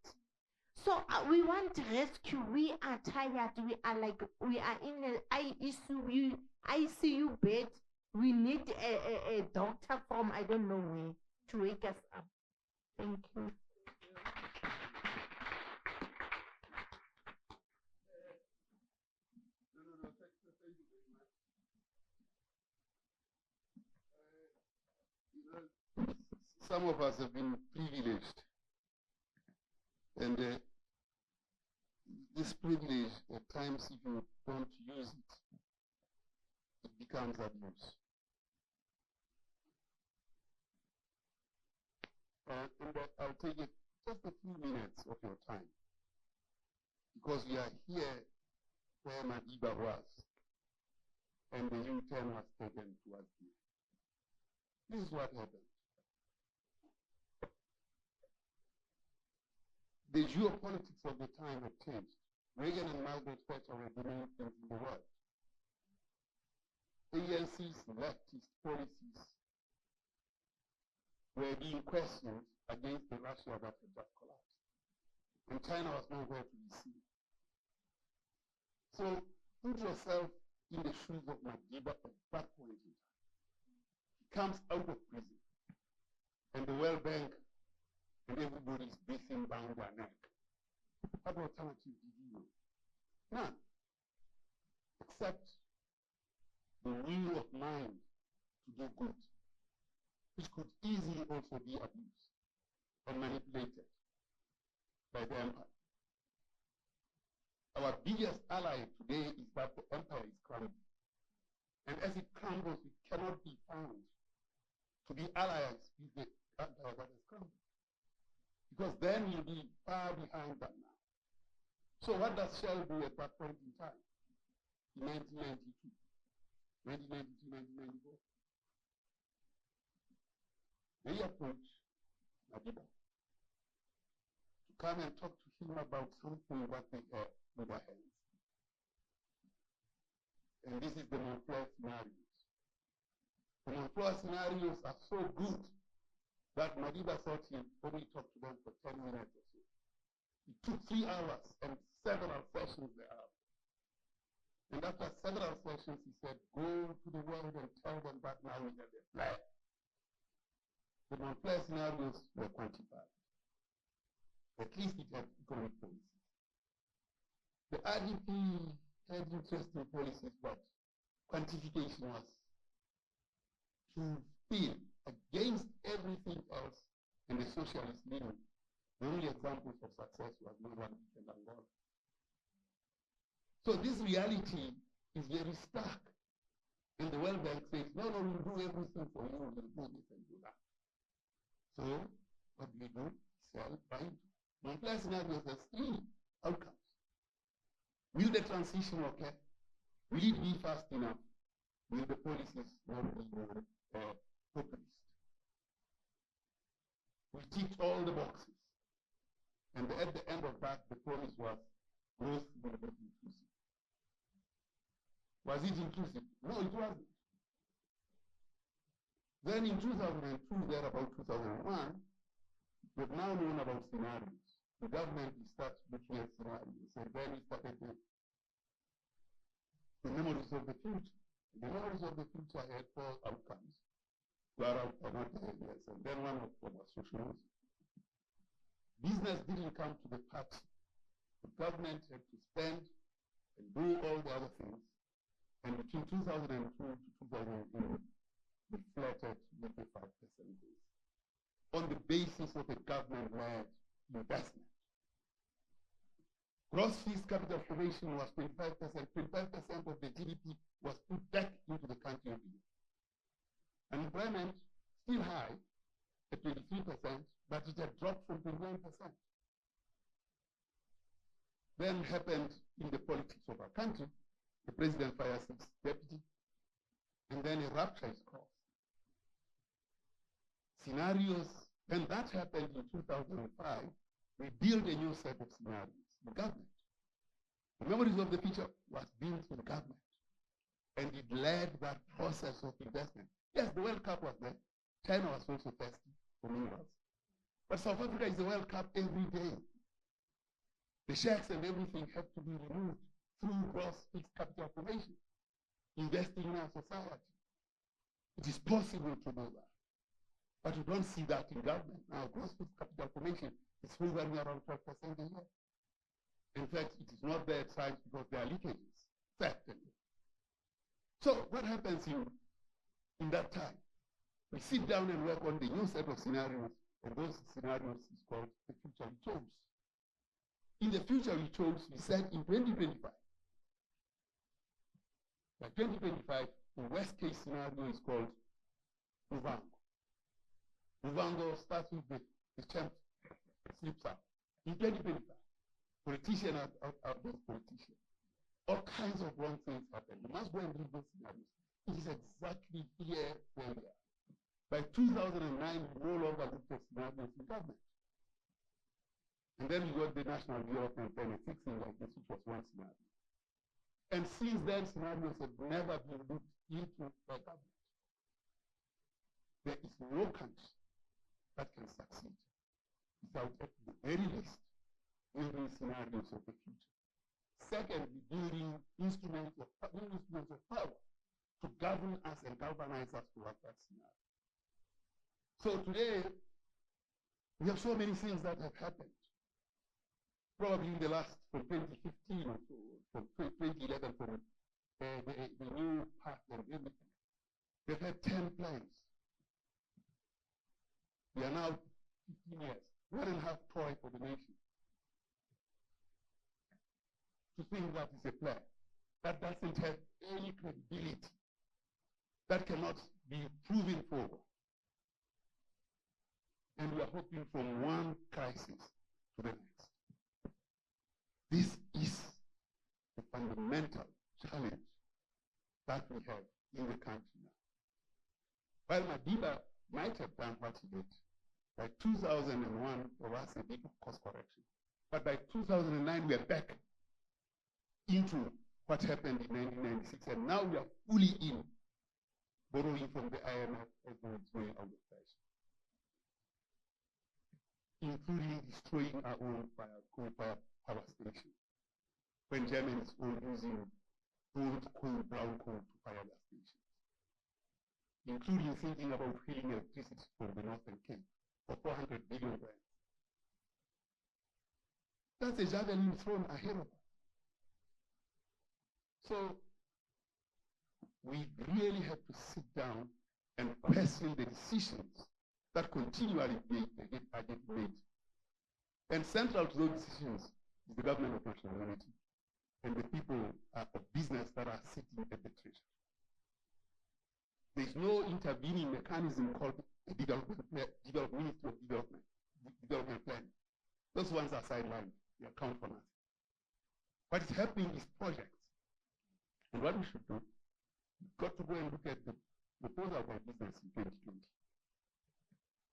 So we want rescue. We are tired. We are in an ICU bed. We need a doctor from I don't know where to wake us up. Thank you. Some of us have been privileged, and this privilege, at times, if you don't use it, it becomes abuse. And I'll take just a few minutes of your time, because we are here where Madiba was, and the U-turn was taken towards you. This is what happened. The geopolitics of the time had changed. Reagan and Margaret Thatcher were doing things in the world. ANC's leftist policies were being questioned against the Russia that had just collapsed. And China was nowhere to be seen. So put yourself in the shoes of Madiba at that point in time. He comes out of prison, and the World Bank and everybody's breathing down their neck. What alternative did you know? None. Except the will of mind to do good, which could easily also be abused and manipulated by the empire. Our biggest ally today is that the empire is crumbling. And as it crumbles, it cannot be found to be allies with the empire that is crumbling. Because then you'll be far behind them now. So what does Shell do at that point in time? In 1992, 1992, 1994. They approached Madiba to come and talk to him about something that they had in their hands. And this is the Montclair scenarios. The Montclair scenarios are so good that Madiba thought he'd only talk to them for 10 minutes or so. It took 3 hours and several sessions thereafter. And after several sessions, he said, go to the world and tell them that now we have a plan. The Montclair scenarios were quantified. At least it had economic policies. The RDP had interesting policies, but quantification was to feel against everything else in the socialist leaning. The only examples of success was Mozambique and Angola. So this reality is very stark. And the World Bank says, no, we'll do everything for you, we'll do this and do that. So what do we do? Sell, buy. Montclair scenarios has 3 outcomes. Will the transition occur? Will it be fast enough? Will the policies not be more populist? We ticked all the boxes. And at the end of that, the promise was growth will be inclusive. Was it inclusive? No, it wasn't. Then in 2002, there about 2001, we've now known about scenarios. The government starts looking at scenarios, and then we started the memories of the future. The memories of the future had 4 outcomes. And then one of them was socialism. Business didn't come to the party. The government had to spend and do all the other things. And between 2002 to 2008, we flattered with a 5% base on the basis of a government-led investment. Gross fiscal capital formation was 25%. 25% of the GDP was put back into the country every year. Unemployment still high at 23%, but it had dropped from 21%. Then happened in the politics of our country the president fires his deputy, and then a rupture is caused. Scenarios, when that happened in 2005, we built a new set of scenarios, the government. The Memories of the Future was built in government, and it led that process of investment. Yes, the World Cup was there. China was also thirsty for minerals. But South Africa is the World Cup every day. The shacks and everything have to be removed through gross fixed capital formation, investing in our society. It is possible to do that. But you don't see that in government. Now, gross fixed capital formation is hovering around 12% a year. In fact, it is not there at times because there are leakages, certainly. So what happens in that time? We sit down and work on the new set of scenarios, and those scenarios is called the future we chose. In the future we chose, we said in 2025. By 2025, the worst case scenario is called Muvango. Muvango starts with the champ, slips out. In 2025, politicians are those politicians. All kinds of wrong things happen. You must go and read those scenarios. It is exactly here where we are. By 2009, we no longer looked at scenarios in government. And then we got the National Development Plan, and fixing like this, which was one scenario. And since then, scenarios have never been looked into by government. There is no country that can succeed without, at the very least, building scenarios of the future. Secondly, building instruments of power to govern us and galvanize us towards that scenario. So today, we have so many things that have happened. Probably in the last, from 2015 or so, from 2011, from the new path and everything. We've had 10 plans. We are now 15 years, 1.5 toy for the nation. To think that is a plan that doesn't have any credibility, that cannot be proven forward. And we are hoping from one crisis to the next. This is the fundamental challenge that we have in the country now. While Madiba might have done what he did, by 2001 for us a big cost correction. But by 2009 we are back into what happened in 1996, and now we are fully in, borrowing from the IMF as it's going out of fashion, including destroying our own coal-fired power stations, when Germans were using old coal, brown coal to fire their stations, including thinking about wheeling electricity from the Northern Cape for 400 billion rand. That's a javelin thrown ahead of us. So we really have to sit down and question the decisions that continually are getting made. And central to those decisions is the government of national unity and the people of business that are sitting at the treasury. There is no intervening mechanism called the Ministry of Development Plan. Those ones are sidelined. They account for nothing. What is happening is projects. And what we should do, we've got to go and look at the proposal by business in 2020,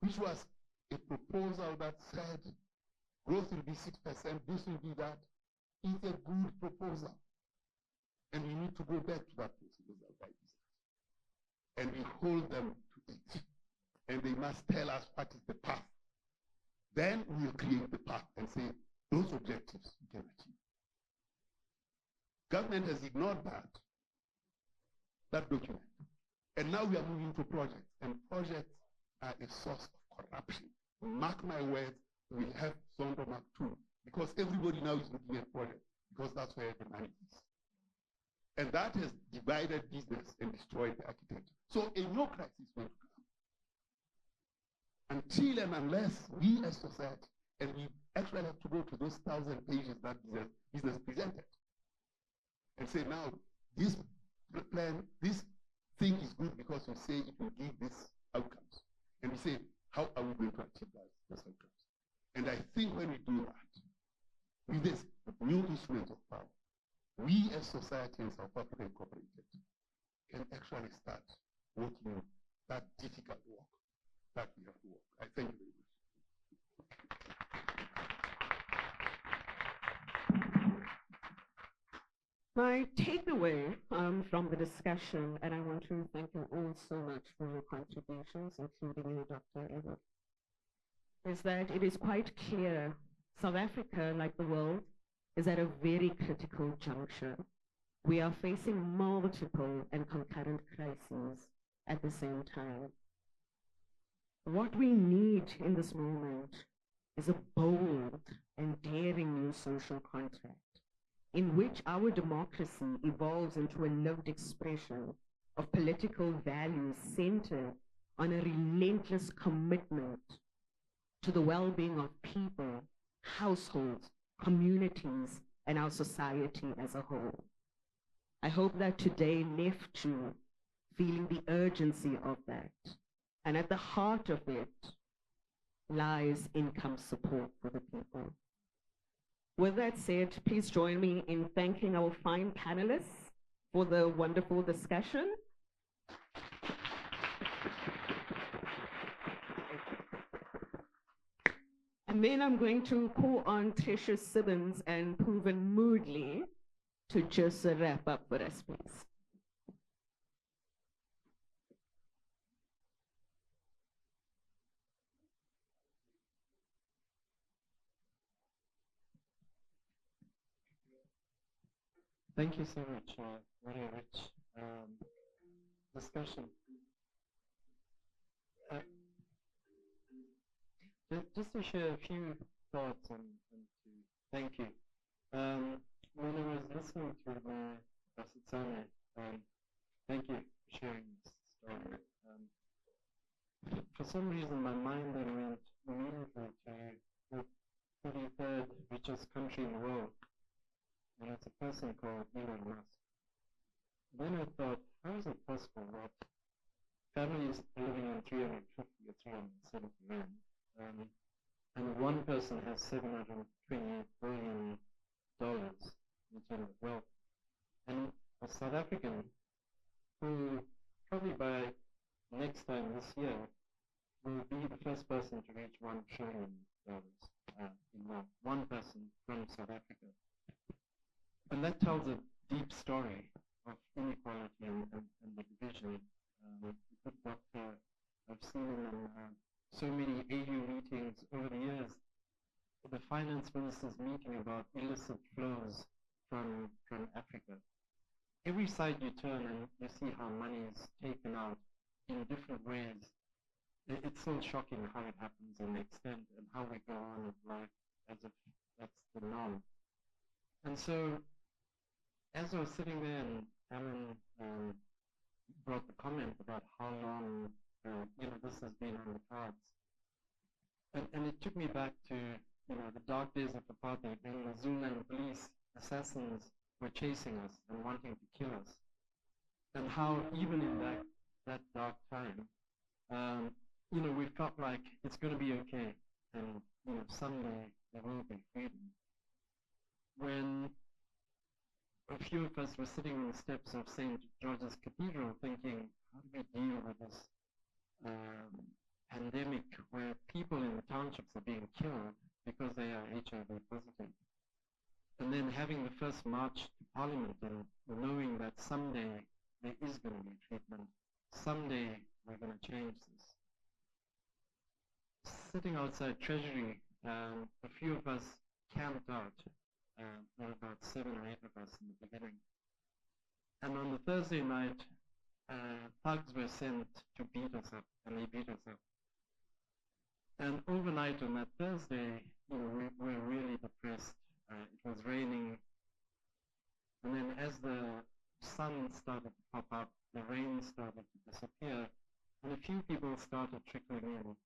which was a proposal that said growth will be 6%, this will be that. It's a good proposal. And we need to go back to that proposal by business. And we hold them to it. And they must tell us what is the path. Then we will create the path and say, those objectives we can achieve. Government has ignored that document. And now we are moving to projects. And projects are a source of corruption. Mark my words, we'll have SONA Mark II. Because everybody now is looking at projects. Because that's where the money is. And that has divided business and destroyed the architecture. So a new crisis will come. Until and unless we as society, and we actually have to go to those 1,000 pages that business presented, and say now, this plan, this thing is good because we say it will give these outcomes. And we say, how are we going to achieve those outcomes? And I think when we do that, with this new instrument of power, we as society in South Africa Incorporated can actually start working that difficult work that we have to work. I thank you very much. My takeaway from the discussion, and I want to thank you all so much for your contributions, including you, Dr. Edward, is that it is quite clear South Africa, like the world, is at a very critical juncture. We are facing multiple and concurrent crises at the same time. What we need in this moment is a bold and daring new social contract in which our democracy evolves into a lived expression of political values centered on a relentless commitment to the well-being of people, households, communities, and our society as a whole. I hope that today left you feeling the urgency of that. And at the heart of it lies income support for the people. With that said, please join me in thanking our fine panelists for the wonderful discussion. And then I'm going to call on Tricia Sibbins and Proven Moodley to just wrap up for us, please. Thank you so much. Very rich discussion. Just to share a few thoughts and to thank you. When I was listening to Professor SONA, thank you for sharing this story. For some reason, my mind then went immediately to the 33rd richest country in the world. And it's a person called Elon Musk. Then I thought, how is it possible that families are living on 350 or 370 rand, and one person has $728 billion in terms of wealth? And a South African who probably by next time this year will be the first person to reach $1 trillion in wealth. One person from South Africa. And that tells a deep story of inequality and the division. What I've seen in so many AU meetings over the years, the finance ministers meeting about illicit flows from Africa. Every side you turn and you see how money is taken out in different ways. It's so shocking how it happens and the extent and how we go on with life as if that's the norm. And so, as I was sitting there and Alan brought the comment about how long this has been on the cards, and it took me back to the dark days of apartheid when the Zululand police assassins were chasing us and wanting to kill us, and how even in that dark time, we felt like it's going to be okay, and someday there will be freedom. When a few of us were sitting on the steps of St. George's Cathedral thinking, how do we deal with this pandemic where people in the townships are being killed because they are HIV positive? And then having the first march to Parliament and knowing that someday there is going to be treatment, someday we're going to change this. Sitting outside Treasury, a few of us camped out. There were about 7 or 8 of us in the beginning. And on the Thursday night, thugs were sent to beat us up, and they beat us up. And overnight on that Thursday, we were really depressed. It was raining. And then as the sun started to pop up, the rain started to disappear, and a few people started trickling in.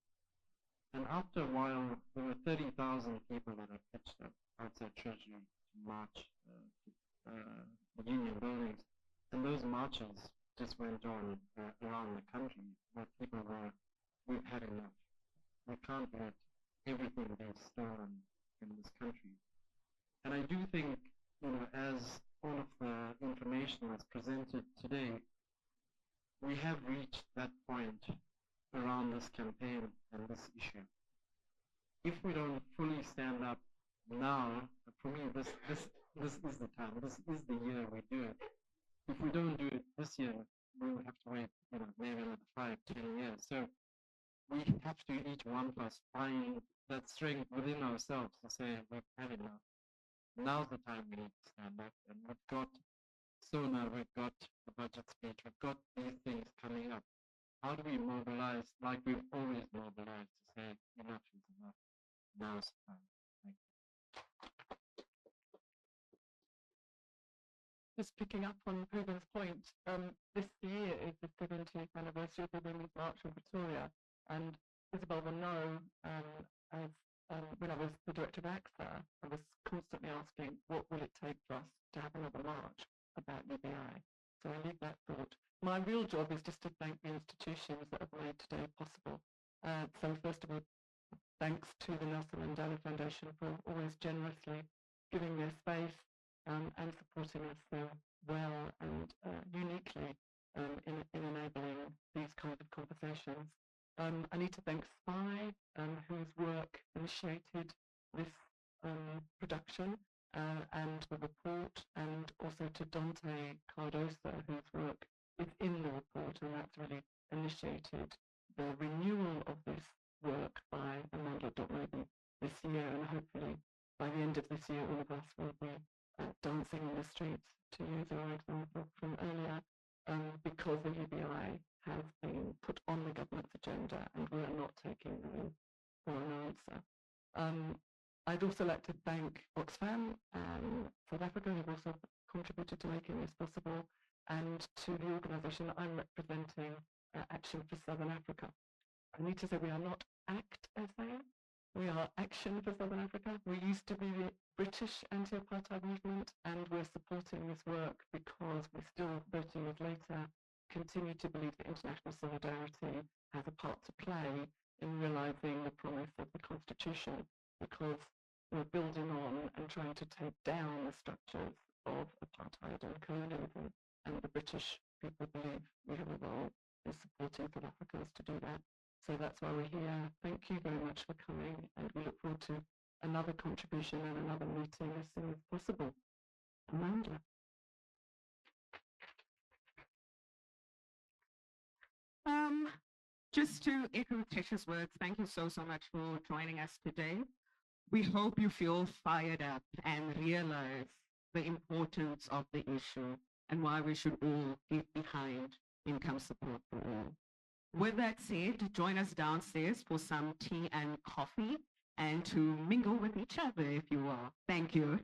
And after a while, there were 30,000 people that had pitched up outside Treasury to march to Union buildings. And those marches just went on around the country where people were, we've had enough. We can't let everything be stolen in this country. And I do think, as all of the information that's presented today, we have reached that point around this campaign and this issue. If we don't fully stand up now, for me, this is the time. This is the year we do it. If we don't do it this year, we will have to wait, maybe another 5, 10 years. So we have to, each one of us, find that strength within ourselves to say, we've had enough. Now's the time we need to stand up. And we've got SONA, we've got the budget speech, we've got these things coming up. How do we mobilize like we've always mobilized to say, enough is enough? Now's the time. Thank you. Just picking up on Ruben's point, this year is the 70th anniversary of the Women's March in Pretoria, and Isabel will know, as when I was the director of AXA, I was constantly asking, what will it take for us to have another march about UBI? So I leave that thought. My real job is just to thank the institutions that have made today possible. So first of all, thanks to the Nelson Mandela Foundation for always generously giving their space and supporting us so well and uniquely in enabling these kinds of conversations. I need to thank SPY, whose work initiated this production and the report, and also to Dante Cardoso, whose work is in the report, and that's really initiated the renewal of this work by Amandla.mobi this year, and hopefully by the end of this year all of us will be dancing in the streets, to use our example from earlier, because the UBI has been put on the government's agenda and we are not taking no for an answer. I'd also like to thank Oxfam South Africa, who've also contributed to making this possible, and to the organisation I'm representing, Action for Southern Africa. I need to say we are not ACT SA, we are Action for Southern Africa. We used to be the British anti-apartheid movement, and we're supporting this work because we still, 30 years later, continue to believe that international solidarity has a part to play in realising the promise of the Constitution, because we're building on and trying to take down the structures of apartheid and colonialism, and the British people believe we have a role in supporting South Africans to do that. So that's why we're here. Thank you very much for coming, and we look forward to another contribution and another meeting as soon as possible. Amandla. Just to echo Tisha's words, thank you so much for joining us today. We hope you feel fired up and realize the importance of the issue and why we should all get behind income support for all. With that said, join us downstairs for some tea and coffee and to mingle with each other if you are. Thank you.